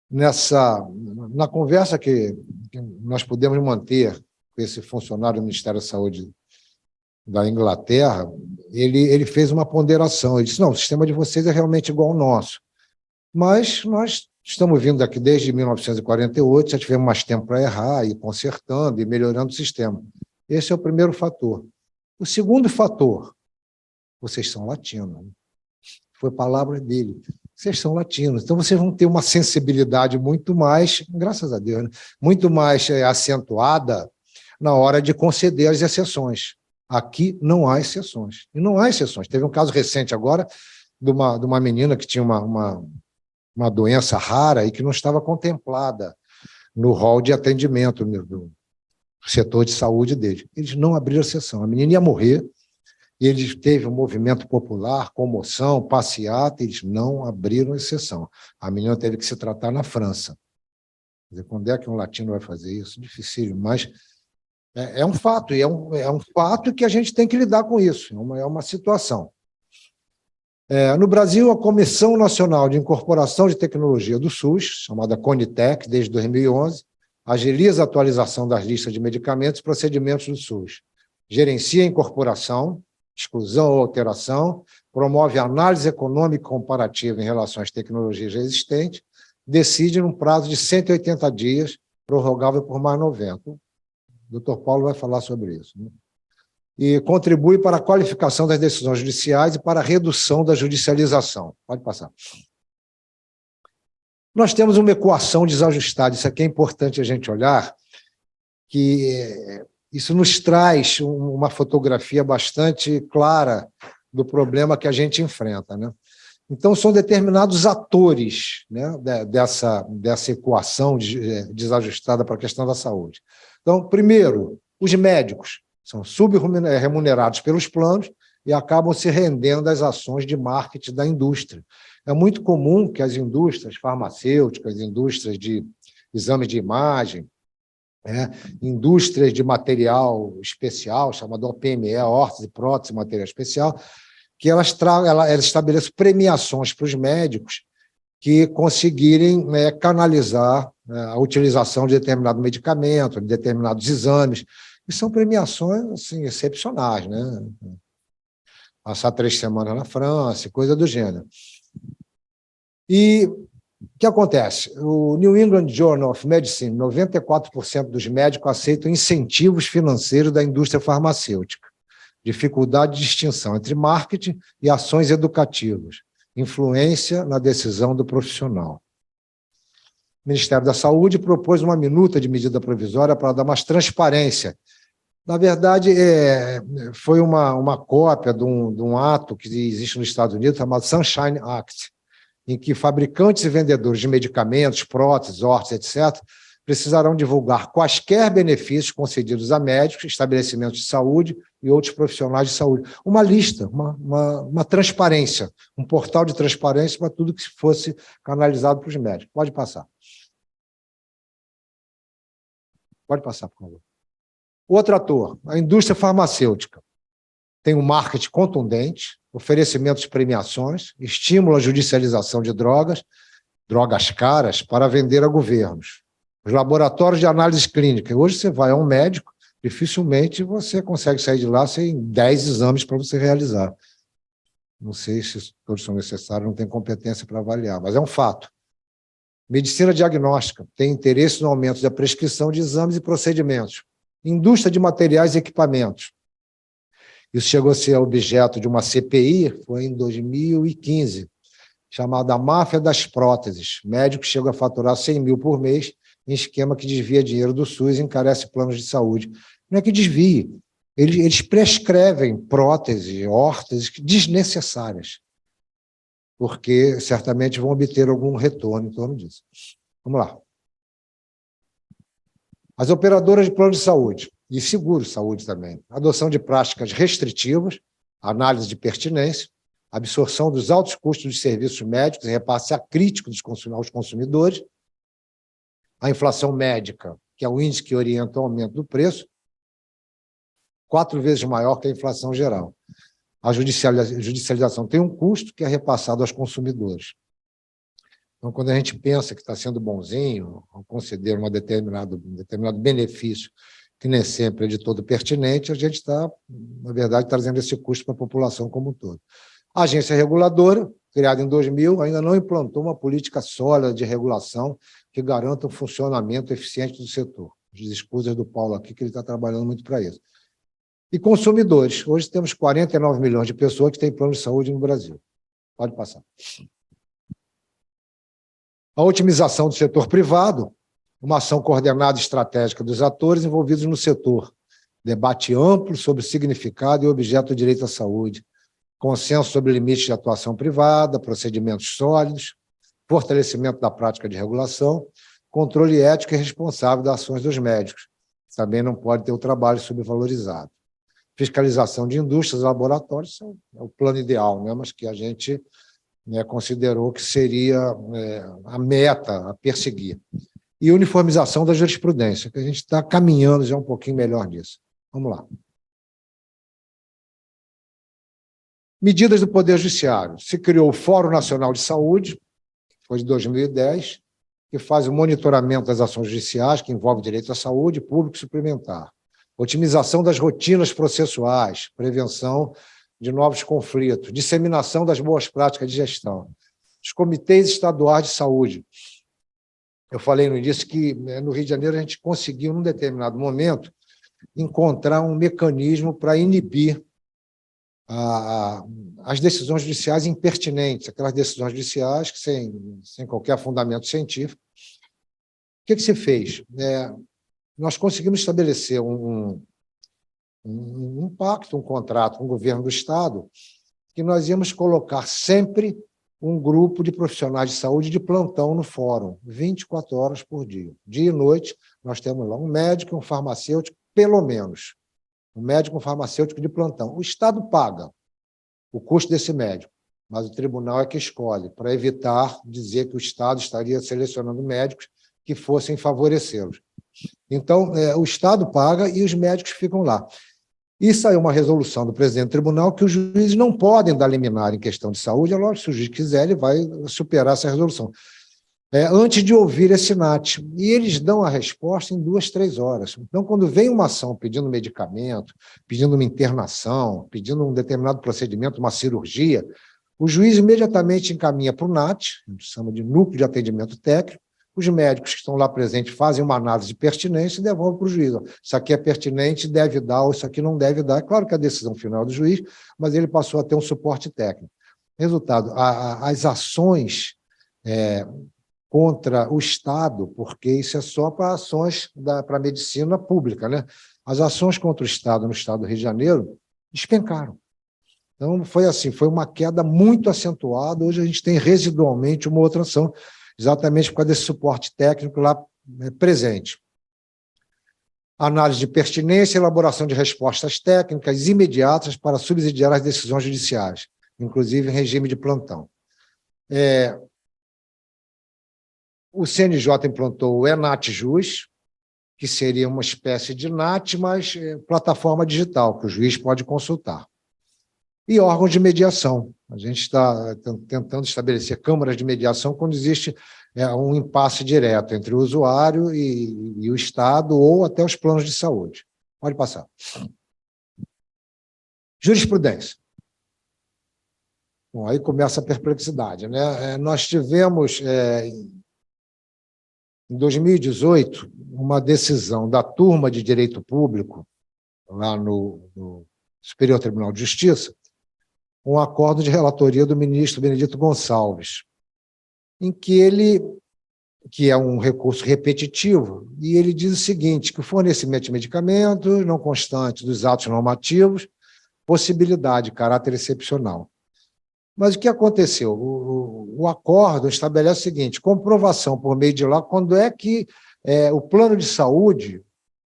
Na conversa que nós pudemos manter com esse funcionário do Ministério da Saúde da Inglaterra, ele fez uma ponderação. Ele disse, não, o sistema de vocês é realmente igual ao nosso. Mas nós estamos vindo aqui desde 1948, já tivemos mais tempo para errar, e consertando e melhorando o sistema. Esse é o primeiro fator. O segundo fator, vocês são latinos. Foi palavra dele. Vocês são latinos, então vocês vão ter uma sensibilidade muito mais, graças a Deus, né? Muito mais acentuada na hora de conceder as exceções. Aqui não há exceções. E não há exceções. Teve um caso recente agora de uma menina que tinha uma doença rara e que não estava contemplada no rol de atendimento do setor de saúde dele. Eles não abriram exceção. A menina ia morrer, e eles teve um movimento popular, comoção, passeata, eles não abriram exceção. A menina teve que se tratar na França. Quer dizer, quando é que um latino vai fazer isso? Difícil, mas é um fato, e é um fato que a gente tem que lidar com isso, é uma situação. No Brasil, a Comissão Nacional de Incorporação de Tecnologia do SUS, chamada CONITEC, desde 2011, agiliza a atualização das listas de medicamentos e procedimentos do SUS, gerencia a incorporação, exclusão ou alteração, promove análise econômica comparativa em relação às tecnologias existentes, decide num prazo de 180 dias, prorrogável por mais 90. O doutor Paulo vai falar sobre isso, né? E contribui para a qualificação das decisões judiciais e para a redução da judicialização. Pode passar. Nós temos uma equação desajustada, isso aqui é importante a gente olhar, que isso nos traz uma fotografia bastante clara do problema que a gente enfrenta, né? Então, são determinados atores, né, dessa equação desajustada para a questão da saúde. Então, primeiro, os médicos são subremunerados pelos planos e acabam se rendendo às ações de marketing da indústria. É muito comum que as indústrias farmacêuticas, indústrias de exame de imagem, indústrias de material especial, chamado OPME, órtese, prótese, material especial, que elas estabeleçam premiações para os médicos que conseguirem canalizar a utilização de determinado medicamento, de determinados exames, e são premiações assim, excepcionais, né? Passar 3 semanas na França, coisa do gênero. E o que acontece? O New England Journal of Medicine, 94% dos médicos aceitam incentivos financeiros da indústria farmacêutica, dificuldade de distinção entre marketing e ações educativas, influência na decisão do profissional. O Ministério da Saúde propôs uma minuta de medida provisória para dar mais transparência. Na verdade, foi uma cópia de um ato que existe nos Estados Unidos, chamado Sunshine Act, em que fabricantes e vendedores de medicamentos, próteses, órteses, etc., precisarão divulgar quaisquer benefícios concedidos a médicos, estabelecimentos de saúde e outros profissionais de saúde. Uma lista, uma transparência, um portal de transparência para tudo que fosse canalizado para os médicos. Pode passar. Pode passar, por favor. Outro ator, a indústria farmacêutica. Tem um marketing contundente, oferecimento de premiações, estímulo à judicialização de drogas caras, para vender a governos. Os laboratórios de análise clínica. Hoje você vai a um médico, dificilmente você consegue sair de lá sem 10 exames para você realizar. Não sei se todos são necessários, não tem competência para avaliar, mas é um fato. Medicina diagnóstica tem interesse no aumento da prescrição de exames e procedimentos. Indústria de materiais e equipamentos. Isso chegou a ser objeto de uma CPI, foi em 2015, chamada Máfia das Próteses. Médicos chegam a faturar 100 mil por mês em esquema que desvia dinheiro do SUS e encarece planos de saúde. Não é que desvie, eles prescrevem próteses, órteses desnecessárias, porque certamente vão obter algum retorno em torno disso. Vamos lá. As operadoras de plano de saúde e seguro-saúde também. Adoção de práticas restritivas, análise de pertinência, absorção dos altos custos de serviços médicos e repasse acrítico aos consumidores, a inflação médica, que é o índice que orienta o aumento do preço, 4 vezes maior que a inflação geral. A judicialização tem um custo que é repassado aos consumidores. Então, quando a gente pensa que está sendo bonzinho, ao conceder um determinado benefício, que nem sempre é de todo pertinente, a gente está, na verdade, trazendo esse custo para a população como um todo. A agência reguladora, criada em 2000, ainda não implantou uma política sólida de regulação que garanta um funcionamento eficiente do setor. As escusas do Paulo aqui, que ele está trabalhando muito para isso. E consumidores. Hoje temos 49 milhões de pessoas que têm plano de saúde no Brasil. Pode passar. A otimização do setor privado, uma ação coordenada e estratégica dos atores envolvidos no setor, debate amplo sobre o significado e objeto do direito à saúde, consenso sobre limites de atuação privada, procedimentos sólidos, fortalecimento da prática de regulação, controle ético e responsável das ações dos médicos. Também não pode ter o trabalho subvalorizado. Fiscalização de indústrias e laboratórios é o plano ideal, né? Mas que a gente considerou que seria a meta a perseguir. E uniformização da jurisprudência, que a gente está caminhando já um pouquinho melhor nisso. Vamos lá. Medidas do Poder Judiciário. Se criou o Fórum Nacional de Saúde, foi de 2010, que faz o monitoramento das ações judiciais, que envolve direito à saúde público suplementar. Otimização das rotinas processuais, prevenção de novos conflitos, disseminação das boas práticas de gestão. Os comitês estaduais de saúde. Eu falei no início que no Rio de Janeiro a gente conseguiu, num determinado momento, encontrar um mecanismo para inibir as decisões judiciais impertinentes, aquelas decisões judiciais que sem qualquer fundamento científico. O que se fez? Nós conseguimos estabelecer um pacto, um contrato com o governo do Estado, que nós íamos colocar sempre um grupo de profissionais de saúde de plantão no fórum, 24 horas por dia. Dia e noite, nós temos lá um médico e um farmacêutico, pelo menos. Um médico e um farmacêutico de plantão. O Estado paga o custo desse médico, mas o tribunal é que escolhe, para evitar dizer que o Estado estaria selecionando médicos que fossem favorecê-los. Então, o Estado paga e os médicos ficam lá. E saiu uma resolução do presidente do tribunal que os juízes não podem dar liminar em questão de saúde. É lógico, se o juiz quiser, ele vai superar essa resolução. Antes de ouvir esse NAT. E eles dão a resposta em 2, 3 horas. Então, quando vem uma ação pedindo medicamento, pedindo uma internação, pedindo um determinado procedimento, uma cirurgia, o juiz imediatamente encaminha para o NAT, a gente chama de Núcleo de Atendimento Técnico. Os médicos que estão lá presentes fazem uma análise de pertinência e devolvem para o juiz. Isso aqui é pertinente, deve dar, ou isso aqui não deve dar. É claro que a decisão final é do juiz, mas ele passou a ter um suporte técnico. Resultado, as ações contra o Estado, porque isso é só para ações para a medicina pública, né? As ações contra o Estado no Estado do Rio de Janeiro despencaram. Então, foi assim, foi uma queda muito acentuada. Hoje a gente tem residualmente uma outra ação, exatamente por causa desse suporte técnico lá presente. Análise de pertinência e elaboração de respostas técnicas imediatas para subsidiar as decisões judiciais, inclusive em regime de plantão. O CNJ implantou o ENAT-JUS, que seria uma espécie de NAT, mas plataforma digital, que o juiz pode consultar. E órgãos de mediação. A gente está tentando estabelecer câmaras de mediação quando existe um impasse direto entre o usuário e o Estado ou até os planos de saúde. Pode passar. Jurisprudência. Bom, aí começa a perplexidade, né? Nós tivemos, em 2018, uma decisão da turma de Direito Público, lá no Superior Tribunal de Justiça, um acordo de relatoria do ministro Benedito Gonçalves, em que que é um recurso repetitivo, e ele diz o seguinte, que o fornecimento de medicamentos não constante dos atos normativos, possibilidade de caráter excepcional. Mas o que aconteceu? O acordo estabelece o seguinte, comprovação por meio de lá, quando é que o plano de saúde,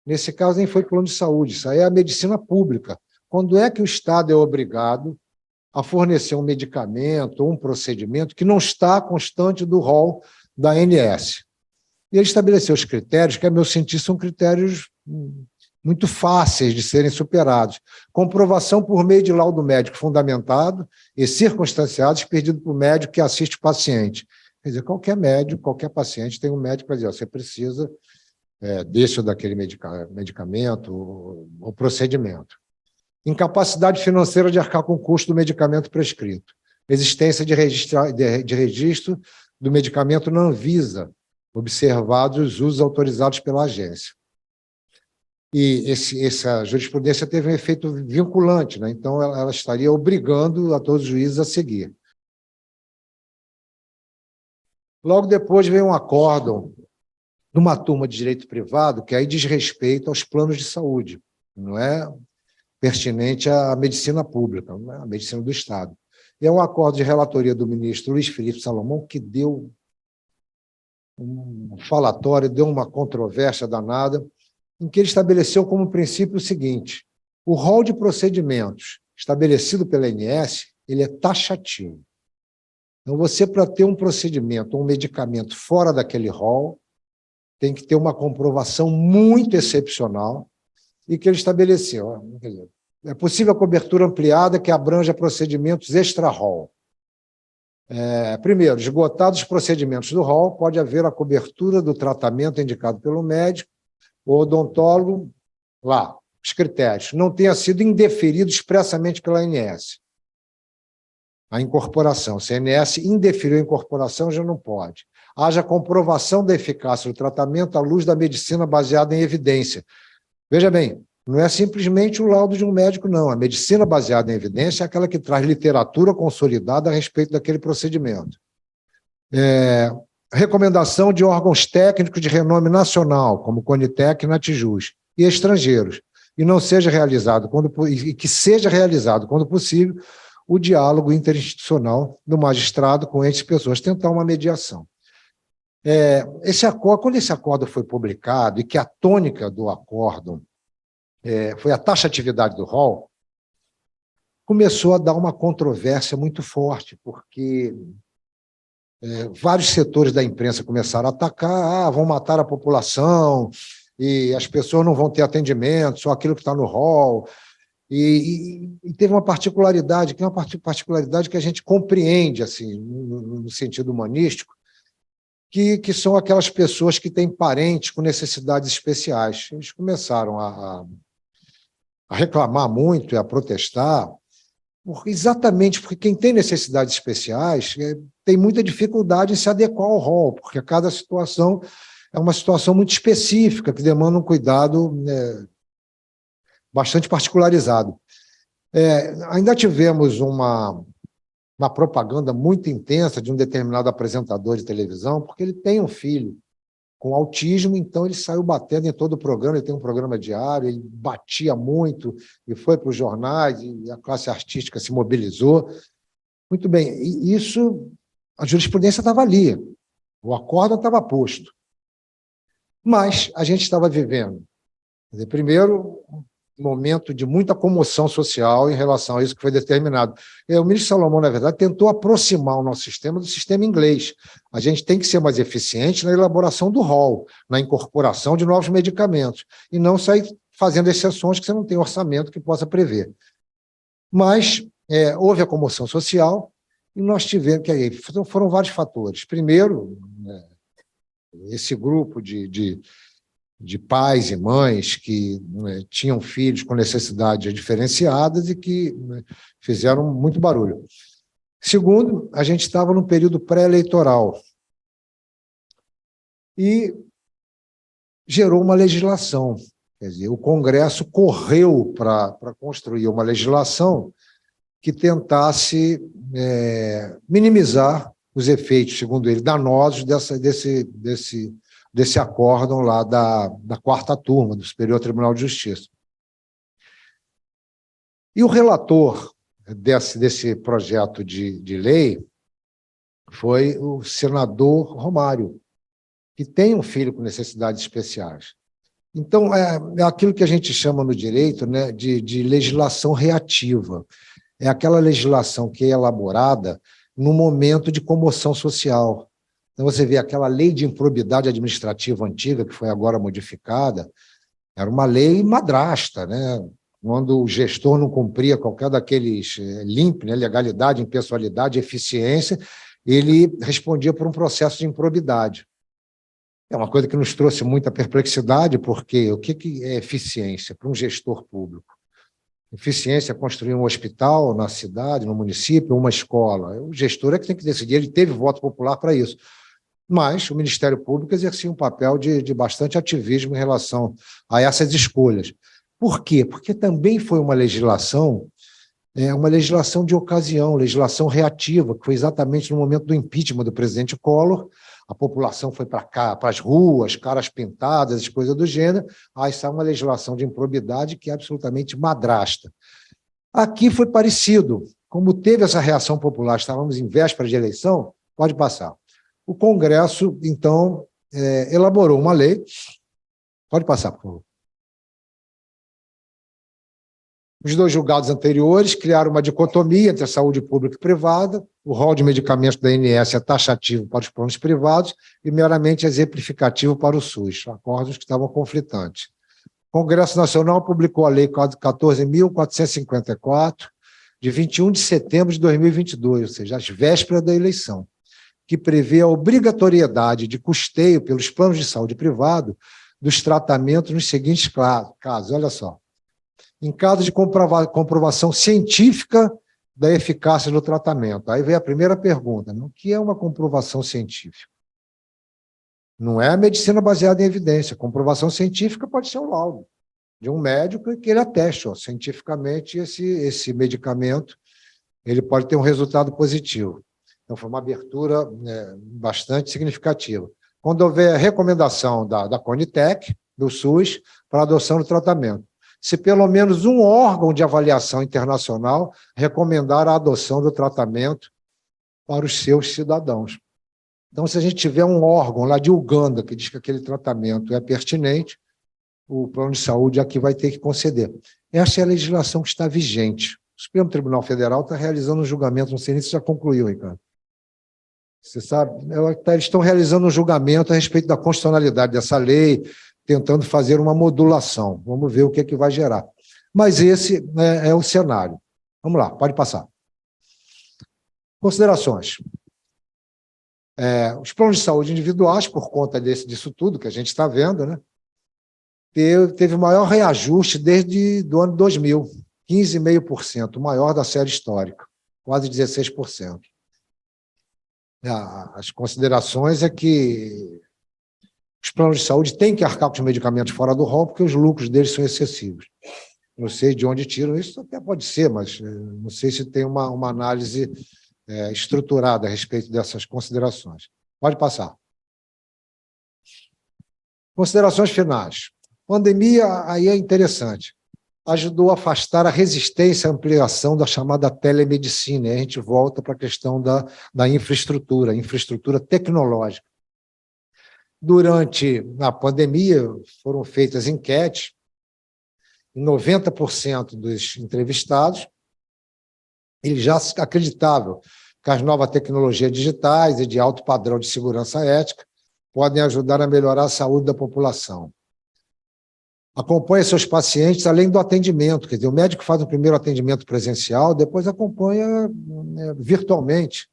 nesse caso nem foi plano de saúde, isso aí é a medicina pública, quando é que o Estado é obrigado a fornecer um medicamento ou um procedimento que não está constante do rol da ANS. E ele estabeleceu os critérios, que, a meu sentir, são critérios muito fáceis de serem superados. Comprovação por meio de laudo médico fundamentado e circunstanciado expedido por médico que assiste o paciente. Quer dizer, qualquer médico, qualquer paciente tem um médico para dizer, você precisa desse ou daquele medicamento ou procedimento. Incapacidade financeira de arcar com o custo do medicamento prescrito. Existência de registro do medicamento na Anvisa, observados os usos autorizados pela agência. E essa jurisprudência teve um efeito vinculante, né? Então ela estaria obrigando a todos os juízes a seguir. Logo depois veio um acórdão de uma turma de direito privado que aí diz respeito aos planos de saúde, não é pertinente à medicina pública, não é à medicina do Estado. E é um acordo de relatoria do ministro Luiz Felipe Salomão que deu um falatório, deu uma controvérsia danada, em que ele estabeleceu como princípio o seguinte: o rol de procedimentos estabelecido pela ANS, ele é taxativo. Então, você, para ter um procedimento ou um medicamento fora daquele rol, tem que ter uma comprovação muito excepcional e que ele estabeleceu. É possível a cobertura ampliada que abranja procedimentos extra-rol. Primeiro, esgotados os procedimentos do rol, pode haver a cobertura do tratamento indicado pelo médico ou odontólogo, lá, os critérios, não tenha sido indeferido expressamente pela ANS. A incorporação, se a ANS indeferiu a incorporação, já não pode. Haja comprovação da eficácia do tratamento à luz da medicina baseada em evidência. Veja bem, não é simplesmente o laudo de um médico, não. A medicina baseada em evidência é aquela que traz literatura consolidada a respeito daquele procedimento. Recomendação de órgãos técnicos de renome nacional, como Conitec e Natijus, e estrangeiros, e não seja realizado, e que seja realizado, quando possível, o diálogo interinstitucional do magistrado com entes pessoas, tentar uma mediação. Quando esse acordo foi publicado, e que a tônica do acordo foi a taxatividade do rol, começou a dar uma controvérsia muito forte, porque vários setores da imprensa começaram a atacar, vão matar a população, e as pessoas não vão ter atendimento, só aquilo que está no rol. E teve uma particularidade, que é uma particularidade que a gente compreende, assim, no sentido humanístico, que são aquelas pessoas que têm parentes com necessidades especiais. Eles começaram a reclamar muito e a protestar, exatamente porque quem tem necessidades especiais tem muita dificuldade em se adequar ao rol, porque cada situação é uma situação muito específica, que demanda um cuidado bastante particularizado. Ainda tivemos uma propaganda muito intensa de um determinado apresentador de televisão, porque ele tem um filho com autismo, então ele saiu batendo em todo o programa, ele tem um programa diário, ele batia muito, e foi para os jornais, e a classe artística se mobilizou. Muito bem, e isso, a jurisprudência estava ali, o acordo estava posto. Mas a gente estava vivendo, primeiro, um momento de muita comoção social em relação a isso que foi determinado. O ministro Salomão, na verdade, tentou aproximar o nosso sistema do sistema inglês. A gente tem que ser mais eficiente na elaboração do rol, na incorporação de novos medicamentos, e não sair fazendo exceções que você não tem orçamento que possa prever. Mas houve a comoção social e nós tivemos que foram vários fatores. Primeiro, esse grupo de pais e mães que tinham filhos com necessidades diferenciadas e que fizeram muito barulho. Segundo, a gente estava num período pré-eleitoral e gerou uma legislação. Quer dizer, o Congresso correu para construir uma legislação que tentasse minimizar os efeitos, segundo ele, danosos desse acórdão lá da quarta turma do Superior Tribunal de Justiça. E o relator desse projeto de lei foi o senador Romário, que tem um filho com necessidades especiais. Então, é aquilo que a gente chama no direito, né, de legislação reativa. É aquela legislação que é elaborada no momento de comoção social. Então, você vê aquela lei de improbidade administrativa antiga, que foi agora modificada, era uma lei madrasta, né? Quando o gestor não cumpria qualquer daqueles LIMP, né? Legalidade, impessoalidade, eficiência, ele respondia por um processo de improbidade. É uma coisa que nos trouxe muita perplexidade, porque o que é eficiência para um gestor público? Eficiência é construir um hospital na cidade, no município, uma escola. O gestor é que tem que decidir, ele teve voto popular para isso. Mas o Ministério Público exercia um papel de bastante ativismo em relação a essas escolhas. Por quê? Porque também foi uma legislação de ocasião, legislação reativa, que foi exatamente no momento do impeachment do presidente Collor, a população foi para cá, para as ruas, caras pintadas, coisas do gênero, aí sai uma legislação de improbidade que é absolutamente madrasta. Aqui foi parecido, como teve essa reação popular, estávamos em véspera de eleição, pode passar. O Congresso, então, elaborou uma lei, pode passar, por favor. Os dois julgados anteriores criaram uma dicotomia entre a saúde pública e privada, o rol de medicamentos da ANS é taxativo para os planos privados e meramente exemplificativo para o SUS, acordos que estavam conflitantes. O Congresso Nacional publicou a Lei 14.454, de 21 de setembro de 2022, ou seja, às vésperas da eleição, que prevê a obrigatoriedade de custeio pelos planos de saúde privado dos tratamentos nos seguintes casos, olha só. Em caso de comprovação científica da eficácia do tratamento. Aí vem a primeira pergunta, o que é uma comprovação científica? Não é a medicina baseada em evidência. Comprovação científica pode ser um laudo de um médico que ele ateste, cientificamente esse medicamento ele pode ter um resultado positivo. Então, foi uma abertura bastante significativa. Quando houver recomendação da Conitec, do SUS, para a adoção do tratamento. Se pelo menos um órgão de avaliação internacional recomendar a adoção do tratamento para os seus cidadãos. Então, se a gente tiver um órgão lá de Uganda que diz que aquele tratamento é pertinente, o plano de saúde aqui vai ter que conceder. Essa é a legislação que está vigente. O Supremo Tribunal Federal está realizando um julgamento, não sei nem se já concluiu, Ricardo. Você sabe, eles estão realizando um julgamento a respeito da constitucionalidade dessa lei, tentando fazer uma modulação. Vamos ver o que é que vai gerar. Mas esse é o cenário. Vamos lá, pode passar. Considerações. Os planos de saúde individuais, por conta disso tudo que a gente está vendo, né, teve o maior reajuste desde o ano 2000, 15,5%, o maior da série histórica, quase 16%. As considerações é que os planos de saúde têm que arcar com os medicamentos fora do rol, porque os lucros deles são excessivos. Não sei de onde tiram isso, até pode ser, mas não sei se tem uma análise estruturada a respeito dessas considerações. Pode passar. Considerações finais. Pandemia, aí é interessante. Ajudou a afastar a resistência à ampliação da chamada telemedicina. E a gente volta para a questão da infraestrutura tecnológica. Durante a pandemia, foram feitas enquetes, e 90% dos entrevistados eles já acreditavam que as novas tecnologias digitais e de alto padrão de segurança ética podem ajudar a melhorar a saúde da população. Acompanha seus pacientes além do atendimento, quer dizer, o médico faz o primeiro atendimento presencial, depois acompanha virtualmente.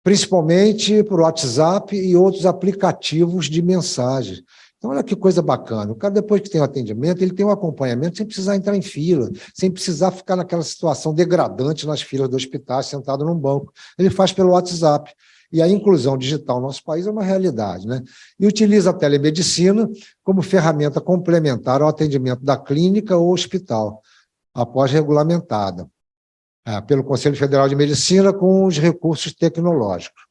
Principalmente por WhatsApp e outros aplicativos de mensagem. Então, olha que coisa bacana. O cara, depois que tem o atendimento, ele tem um acompanhamento sem precisar entrar em fila, sem precisar ficar naquela situação degradante nas filas do hospital, sentado num banco. Ele faz pelo WhatsApp. E a inclusão digital no nosso país é uma realidade, né? E utiliza a telemedicina como ferramenta complementar ao atendimento da clínica ou hospital, após regulamentada pelo Conselho Federal de Medicina com os recursos tecnológicos.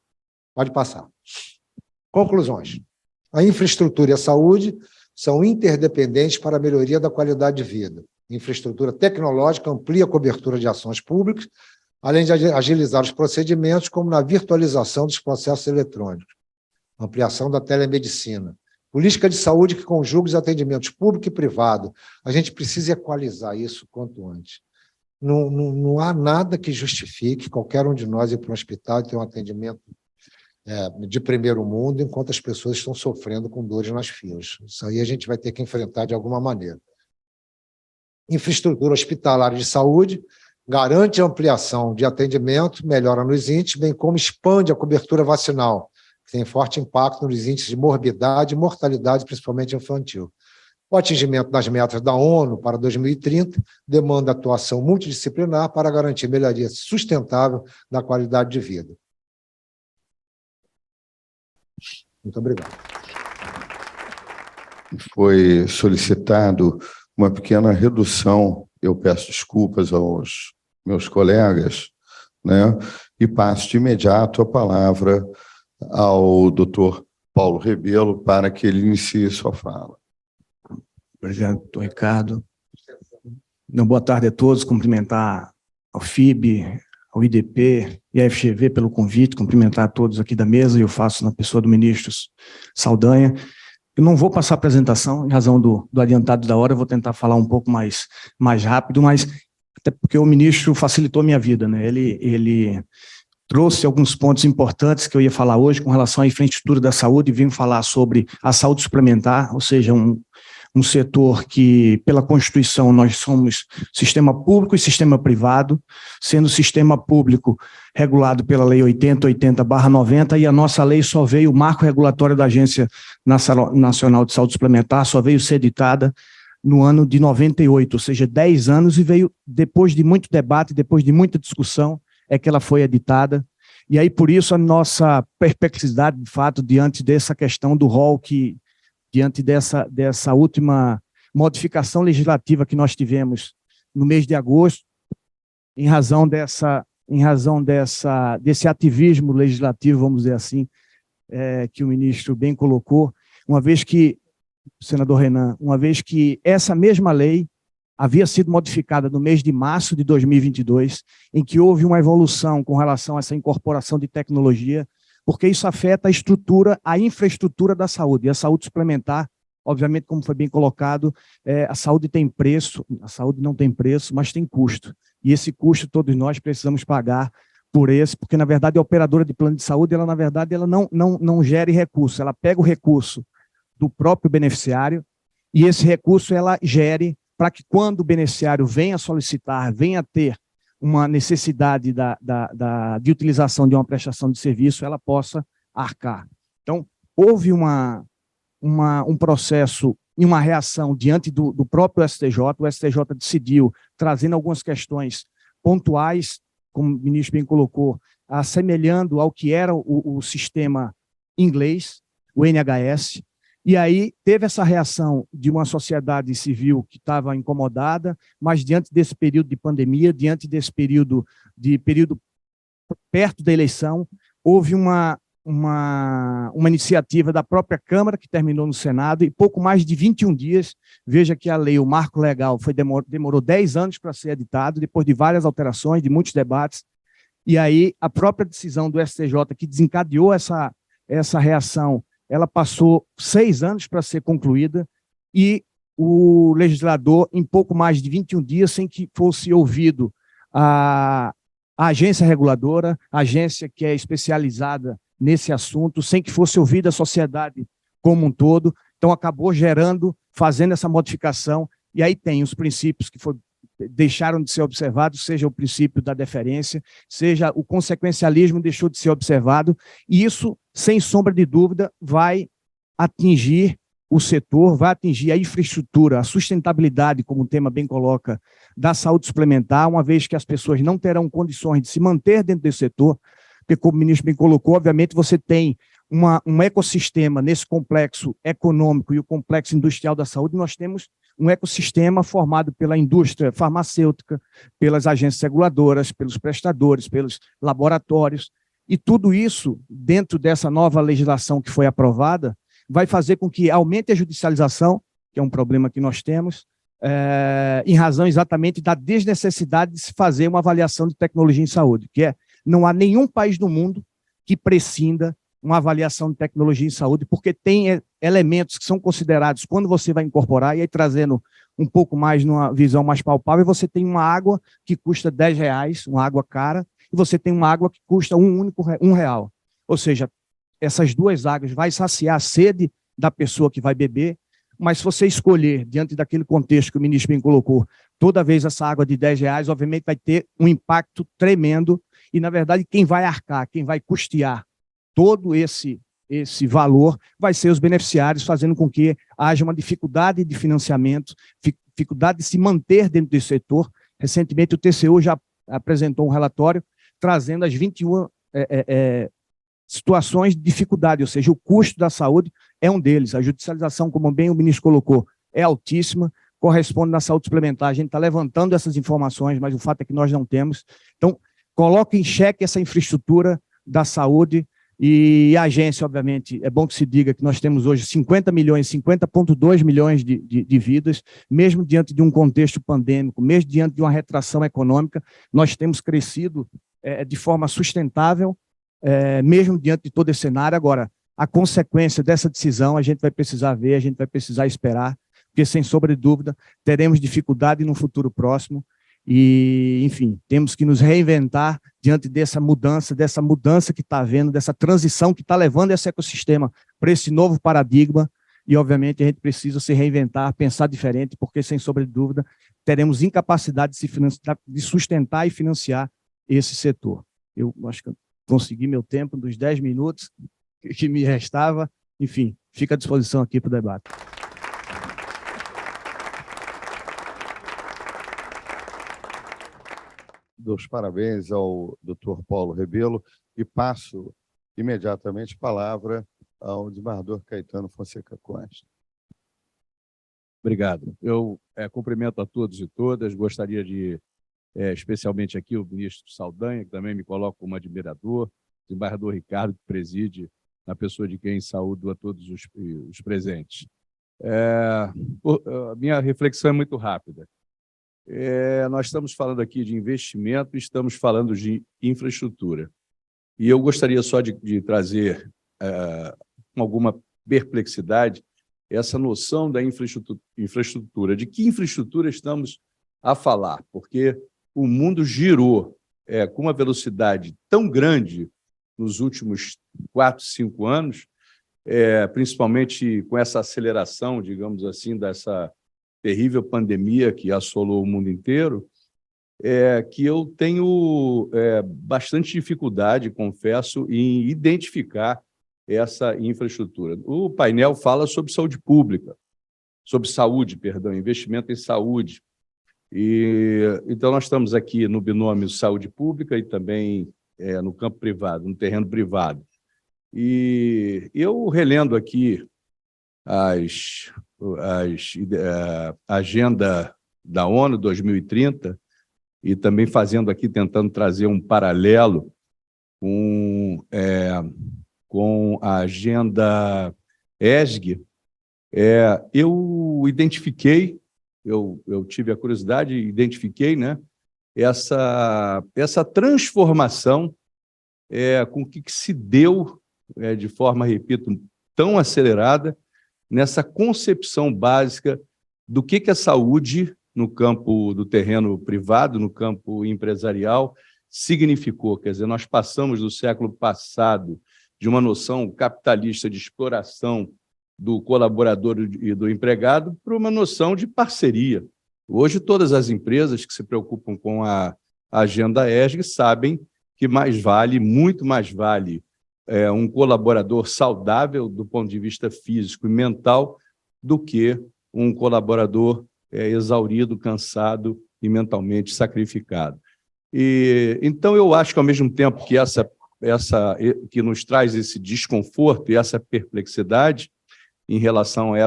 Pode passar. Conclusões. A infraestrutura e a saúde são interdependentes para a melhoria da qualidade de vida. A infraestrutura tecnológica amplia a cobertura de ações públicas, além de agilizar os procedimentos, como na virtualização dos processos eletrônicos, ampliação da telemedicina. Política de saúde que conjuga os atendimentos público e privado. A gente precisa equalizar isso quanto antes. Não há nada que justifique qualquer um de nós ir para um hospital e ter um atendimento de primeiro mundo, enquanto as pessoas estão sofrendo com dores nas filas. Isso aí a gente vai ter que enfrentar de alguma maneira. Infraestrutura hospitalar de saúde garante a ampliação de atendimento, melhora nos índices, bem como expande a cobertura vacinal, que tem forte impacto nos índices de morbidade e mortalidade, principalmente infantil. O atingimento das metas da ONU para 2030 demanda atuação multidisciplinar para garantir melhoria sustentável da qualidade de vida. Muito obrigado. Foi solicitado uma pequena redução, eu peço desculpas aos meus colegas, né? e passo de imediato a palavra ao doutor Paulo Rebelo para que ele inicie sua fala. Obrigado, doutor Ricardo. Boa tarde a todos, cumprimentar ao FIB, ao IDP e à FGV pelo convite, cumprimentar a todos aqui da mesa, e eu faço na pessoa do ministro Saldanha. Eu não vou passar a apresentação, em razão do adiantado da hora, eu vou tentar falar um pouco mais rápido, mas até porque o ministro facilitou a minha vida, né? Ele trouxe alguns pontos importantes que eu ia falar hoje com relação à infraestrutura da saúde, e vim falar sobre a saúde suplementar, ou seja, um setor que, pela Constituição, nós somos sistema público e sistema privado, sendo o sistema público regulado pela Lei 8080/90, e a nossa lei só veio, o marco regulatório da Agência Nacional de Saúde Suplementar, só veio ser editada no ano de 98, ou seja, 10 anos, e veio depois de muito debate, depois de muita discussão, é que ela foi editada. E aí, por isso, a nossa perplexidade, de fato, diante dessa questão do rol que, diante dessa última modificação legislativa que nós tivemos no mês de agosto, em razão desse ativismo legislativo, vamos dizer assim, que o ministro bem colocou, uma vez que, senador Renan, uma vez que essa mesma lei havia sido modificada no mês de março de 2022, em que houve uma evolução com relação a essa incorporação de tecnologia, porque isso afeta a estrutura, a infraestrutura da saúde. E a saúde suplementar, obviamente, como foi bem colocado, a saúde tem preço, a saúde não tem preço, mas tem custo. E esse custo todos nós precisamos pagar porque, na verdade, a operadora de plano de saúde, ela, na verdade, ela não gere recurso, ela pega o recurso do próprio beneficiário e esse recurso ela gere para que, quando o beneficiário venha solicitar, venha ter uma necessidade de utilização de uma prestação de serviço, ela possa arcar. Então, houve um processo e uma reação diante do próprio STJ. O STJ decidiu, trazendo algumas questões pontuais, como o ministro bem colocou, assemelhando ao que era o sistema inglês, o NHS, e aí teve essa reação de uma sociedade civil que estava incomodada, mas diante desse período de pandemia, diante desse período perto da eleição, houve uma iniciativa da própria Câmara, que terminou no Senado, e pouco mais de 21 dias, veja que a lei, o marco legal, demorou 10 anos para ser editado, depois de várias alterações, de muitos debates, e aí a própria decisão do STJ, que desencadeou essa reação, ela passou 6 anos para ser concluída, e o legislador, em pouco mais de 21 dias, sem que fosse ouvido a agência reguladora, a agência que é especializada nesse assunto, sem que fosse ouvida a sociedade como um todo, então acabou fazendo essa modificação, e aí tem os princípios que deixaram de ser observados, seja o princípio da deferência, seja o consequencialismo deixou de ser observado, e isso, sem sombra de dúvida, vai atingir o setor, vai atingir a infraestrutura, a sustentabilidade, como o tema bem coloca, da saúde suplementar, uma vez que as pessoas não terão condições de se manter dentro desse setor, porque, como o ministro bem colocou, obviamente você tem um ecossistema nesse complexo econômico e o complexo industrial da saúde, nós temos um ecossistema formado pela indústria farmacêutica, pelas agências reguladoras, pelos prestadores, pelos laboratórios, e tudo isso, dentro dessa nova legislação que foi aprovada, vai fazer com que aumente a judicialização, que é um problema que nós temos, em razão exatamente da desnecessidade de se fazer uma avaliação de tecnologia em saúde, não há nenhum país do mundo que prescinda uma avaliação de tecnologia em saúde, porque tem elementos que são considerados, quando você vai incorporar, e aí trazendo um pouco mais numa visão mais palpável, você tem uma água que custa R$10, uma água cara, e você tem uma água que custa R$1. Ou seja, essas duas águas vai saciar a sede da pessoa que vai beber, mas se você escolher, diante daquele contexto que o ministro bem colocou, toda vez essa água de R$10, obviamente vai ter um impacto tremendo, e, na verdade, quem vai arcar, quem vai custear todo esse valor vai ser os beneficiários, fazendo com que haja uma dificuldade de financiamento, dificuldade de se manter dentro desse setor. Recentemente, o TCU já apresentou um relatório trazendo as 21 situações de dificuldade, ou seja, o custo da saúde é um deles. A judicialização, como bem o ministro colocou, é altíssima, corresponde na saúde suplementar. A gente está levantando essas informações, mas o fato é que nós não temos. Então, coloca em xeque essa infraestrutura da saúde e a agência, obviamente, é bom que se diga que nós temos hoje 50 milhões, 50,2 milhões de vidas, mesmo diante de um contexto pandêmico, mesmo diante de uma retração econômica, nós temos crescido de forma sustentável, mesmo diante de todo esse cenário. Agora, a consequência dessa decisão a gente vai precisar ver, a gente vai precisar esperar, porque, sem sombra de dúvida, teremos dificuldade no futuro próximo e, enfim, temos que nos reinventar diante dessa mudança que está havendo, dessa transição que está levando esse ecossistema para esse novo paradigma e, obviamente, a gente precisa se reinventar, pensar diferente, porque, sem sombra de dúvida, teremos incapacidade de sustentar e financiar esse setor. Eu acho que eu consegui meu tempo dos 10 minutos que me restava. Enfim, fica à disposição aqui para o debate. Dou os parabéns ao Dr. Paulo Rebelo e passo imediatamente a palavra ao desembargador Caetano Fonseca Costa. Obrigado. Eu cumprimento a todos e todas. Gostaria de, especialmente aqui, o ministro Saldanha, que também me coloca como admirador, o desembargador Ricardo, que preside, na pessoa de quem saúdo a todos os presentes. A minha reflexão é muito rápida. Nós estamos falando aqui de investimento, estamos falando de infraestrutura. E eu gostaria só de trazer com alguma perplexidade essa noção da infraestrutura. De que infraestrutura estamos a falar? Porque o mundo girou com uma velocidade tão grande nos últimos 4, 5 anos, principalmente com essa aceleração, digamos assim, dessa terrível pandemia que assolou o mundo inteiro, que eu tenho bastante dificuldade, confesso, em identificar essa infraestrutura. O painel fala sobre saúde pública, sobre saúde, perdão, investimento em saúde. Então, nós estamos aqui no binômio saúde pública e também no campo privado, no terreno privado. E eu relendo aqui a agenda da ONU 2030 e também fazendo aqui, tentando trazer um paralelo com a agenda ESG, eu identifiquei, eu tive a curiosidade e identifiquei, né, essa transformação com que se deu, de forma, repito, tão acelerada, nessa concepção básica do que a saúde no campo do terreno privado, no campo empresarial, significou. Quer dizer, nós passamos do século passado de uma noção capitalista de exploração do colaborador e do empregado para uma noção de parceria. Hoje, todas as empresas que se preocupam com a agenda ESG sabem que muito mais vale um colaborador saudável do ponto de vista físico e mental do que um colaborador exaurido, cansado e mentalmente sacrificado. Então, eu acho que, ao mesmo tempo que que nos traz esse desconforto e essa perplexidade em relação a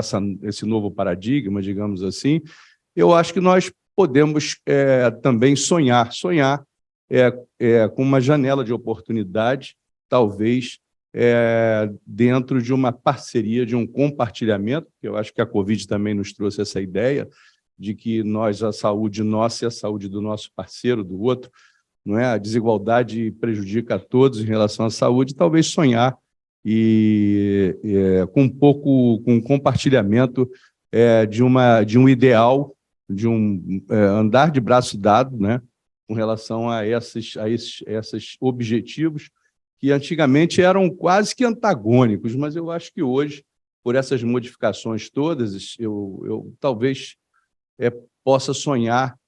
esse novo paradigma, digamos assim, eu acho que nós podemos também sonhar com uma janela de oportunidade, talvez dentro de uma parceria, de um compartilhamento, que eu acho que a Covid também nos trouxe essa ideia de que a saúde nossa e a saúde do nosso parceiro, do outro, não é? A desigualdade prejudica a todos em relação à saúde, talvez sonhar com um compartilhamento de um ideal, de um andar de braço dado, né, com relação a esses objetivos que antigamente eram quase que antagônicos, mas eu acho que hoje, por essas modificações todas, eu talvez possa sonhar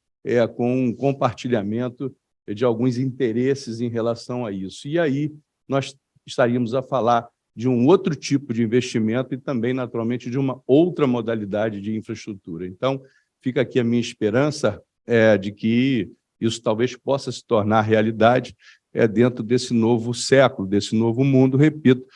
com um compartilhamento de alguns interesses em relação a isso. E aí nós estaríamos a falar de um outro tipo de investimento e também, naturalmente, de uma outra modalidade de infraestrutura. Então, fica aqui a minha esperança de que isso talvez possa se tornar realidade dentro desse novo século, desse novo mundo, repito,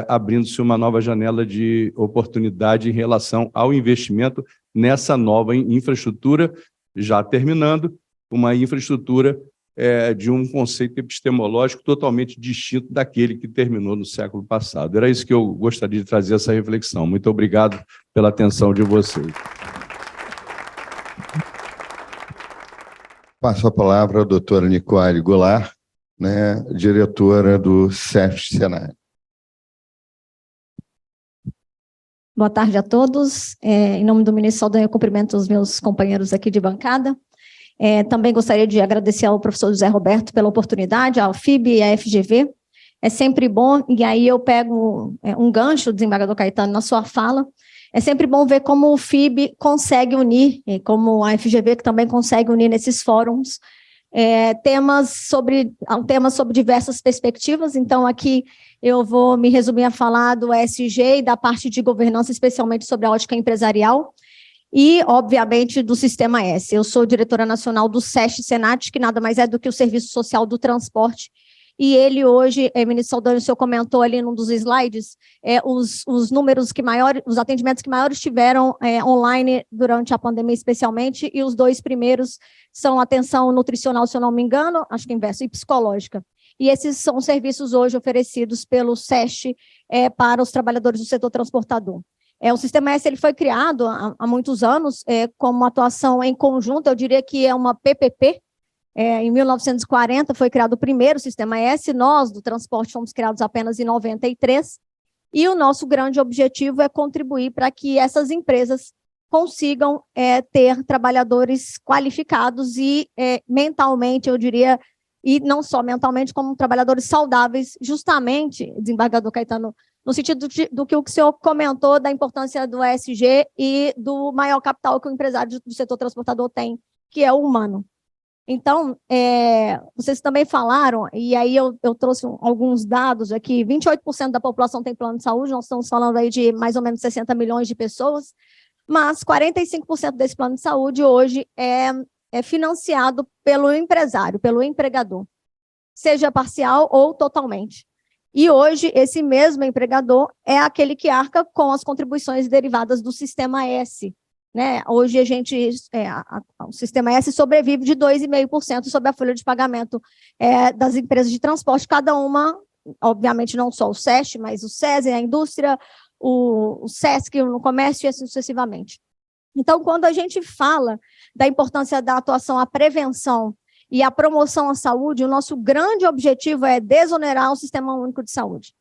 abrindo-se uma nova janela de oportunidade em relação ao investimento nessa nova infraestrutura, já terminando, uma infraestrutura de um conceito epistemológico totalmente distinto daquele que terminou no século passado. Era isso que eu gostaria de trazer, essa reflexão. Muito obrigado pela atenção de vocês. Passo a palavra à doutora Nicole Goulart, né, diretora do SESC-Senat. Boa tarde a todos. Em nome do ministro Saldanha, eu cumprimento os meus companheiros aqui de bancada. Também gostaria de agradecer ao professor José Roberto pela oportunidade, ao FIB e à FGV. É sempre bom, e aí eu pego um gancho, desembargador Caetano, na sua fala. É sempre bom ver como o FIB consegue unir, e como a FGV que também consegue unir nesses fóruns, temas sobre diversas perspectivas. Então, aqui eu vou me resumir a falar do ESG e da parte de governança, especialmente sobre a ótica empresarial, e, obviamente, do Sistema S. Eu sou diretora nacional do SESC-Senat, que nada mais é do que o Serviço Social do Transporte, e ele hoje, ministro Saldanha, o senhor comentou ali num dos slides, os números que maiores, os atendimentos que maiores tiveram online durante a pandemia, especialmente, e os dois primeiros são atenção nutricional, se eu não me engano, acho que inverso, e psicológica. E esses são serviços hoje oferecidos pelo SESC para os trabalhadores do setor transportador. O Sistema S ele foi criado há muitos anos como uma atuação em conjunto, eu diria que é uma PPP. Em 1940 foi criado o primeiro Sistema S, nós do transporte fomos criados apenas em 93, e o nosso grande objetivo é contribuir para que essas empresas consigam ter trabalhadores qualificados e mentalmente, eu diria, e não só mentalmente, como trabalhadores saudáveis, justamente, desembargador Caetano, no sentido do que o senhor comentou da importância do ESG e do maior capital que o empresário do setor transportador tem, que é o humano. Então, vocês também falaram, e aí eu trouxe alguns dados aqui, 28% da população tem plano de saúde, nós estamos falando aí de mais ou menos 60 milhões de pessoas, mas 45% desse plano de saúde hoje é financiado pelo empresário, pelo empregador, seja parcial ou totalmente. E hoje, esse mesmo empregador é aquele que arca com as contribuições derivadas do Sistema S. Né? Hoje, o Sistema S sobrevive de 2,5% sobre a folha de pagamento das empresas de transporte, cada uma, obviamente não só o SESC, mas o SESI, a indústria, o SESC no comércio e assim sucessivamente. Então, quando a gente fala da importância da atuação à prevenção e à promoção à saúde, o nosso grande objetivo é desonerar o Sistema Único de Saúde.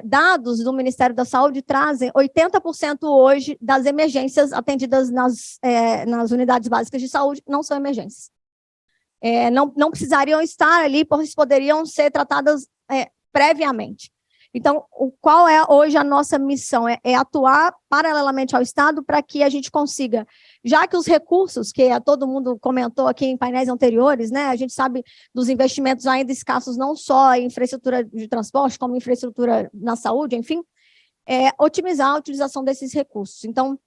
Dados do Ministério da Saúde trazem 80% hoje das emergências atendidas nas unidades básicas de saúde não são emergências. Não precisariam estar ali, pois poderiam ser tratadas previamente. Então, qual é hoje a nossa missão? É atuar paralelamente ao Estado para que a gente consiga, já que os recursos, que todo mundo comentou aqui em painéis anteriores, né, a gente sabe dos investimentos ainda escassos, não só em infraestrutura de transporte, como infraestrutura na saúde, enfim, otimizar a utilização desses recursos. Então,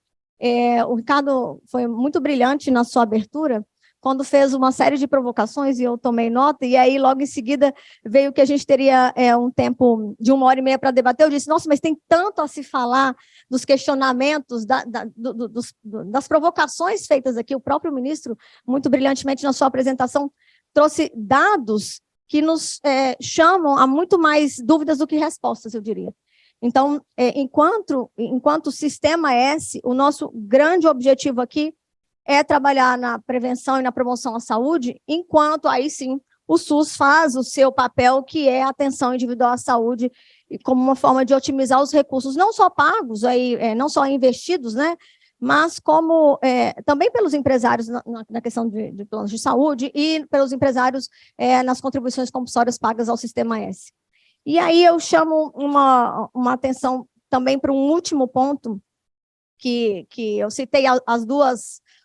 o Ricardo foi muito brilhante na sua abertura, quando fez uma série de provocações, e eu tomei nota, e aí logo em seguida veio que a gente teria um tempo de 1h30 para debater. Eu disse, nossa, mas tem tanto a se falar dos questionamentos, das provocações feitas aqui. O próprio ministro, muito brilhantemente na sua apresentação, trouxe dados que nos chamam a muito mais dúvidas do que respostas, eu diria. Então, enquanto Sistema S, o nosso grande objetivo aqui é trabalhar na prevenção e na promoção à saúde, enquanto aí sim o SUS faz o seu papel, que é a atenção individual à saúde, como uma forma de otimizar os recursos, não só pagos, não só investidos, né, mas como também pelos empresários na questão de planos de saúde e pelos empresários nas contribuições compulsórias pagas ao Sistema S. E aí eu chamo uma atenção também para um último ponto, que eu citei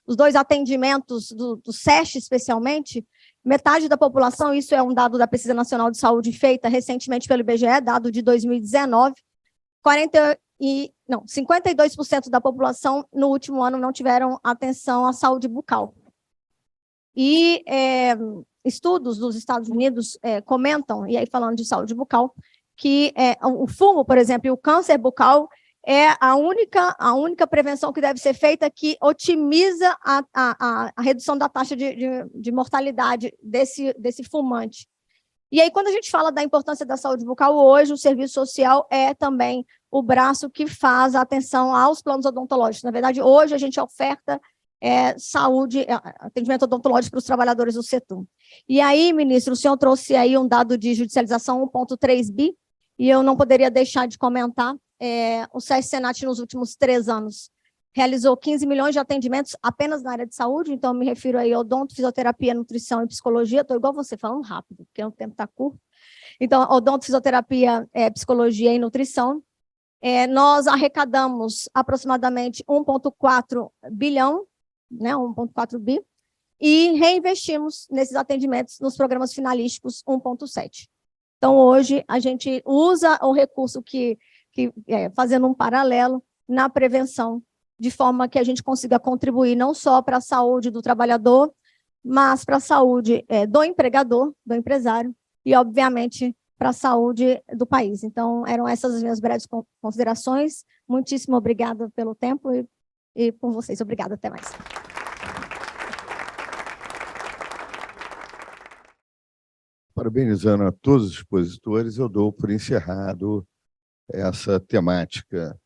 os dois atendimentos do SESC, especialmente, metade da população, isso é um dado da Pesquisa Nacional de Saúde feita recentemente pelo IBGE, dado de 2019, 52% da população no último ano não tiveram atenção à saúde bucal. E estudos dos Estados Unidos comentam, e aí falando de saúde bucal, que o fumo, por exemplo, e o câncer bucal, é a única prevenção que deve ser feita que otimiza a redução da taxa de mortalidade desse fumante. E aí, quando a gente fala da importância da saúde bucal, hoje o serviço social é também o braço que faz a atenção aos planos odontológicos. Na verdade, hoje a gente oferta atendimento odontológico para os trabalhadores do setor. E aí, ministro, o senhor trouxe aí um dado de judicialização 1,3 bi, e eu não poderia deixar de comentar, o SESC Senat, nos últimos 3 anos, realizou 15 milhões de atendimentos apenas na área de saúde, então me refiro aí ao odonto, fisioterapia, nutrição e psicologia. Estou igual você, falando rápido, porque o tempo está curto. Então, odonto, fisioterapia, psicologia e nutrição. Nós arrecadamos aproximadamente 1,4 bilhão, né, 1,4 bi, e reinvestimos nesses atendimentos nos programas finalísticos 1,7. Então, hoje, a gente usa o recurso fazendo um paralelo na prevenção, de forma que a gente consiga contribuir não só para a saúde do trabalhador, mas para a saúde do empregador, do empresário, e, obviamente, para a saúde do país. Então, eram essas as minhas breves considerações. Muitíssimo obrigada pelo tempo e por vocês. Obrigada, até mais. Parabenizando a todos os expositores, eu dou por encerrado essa temática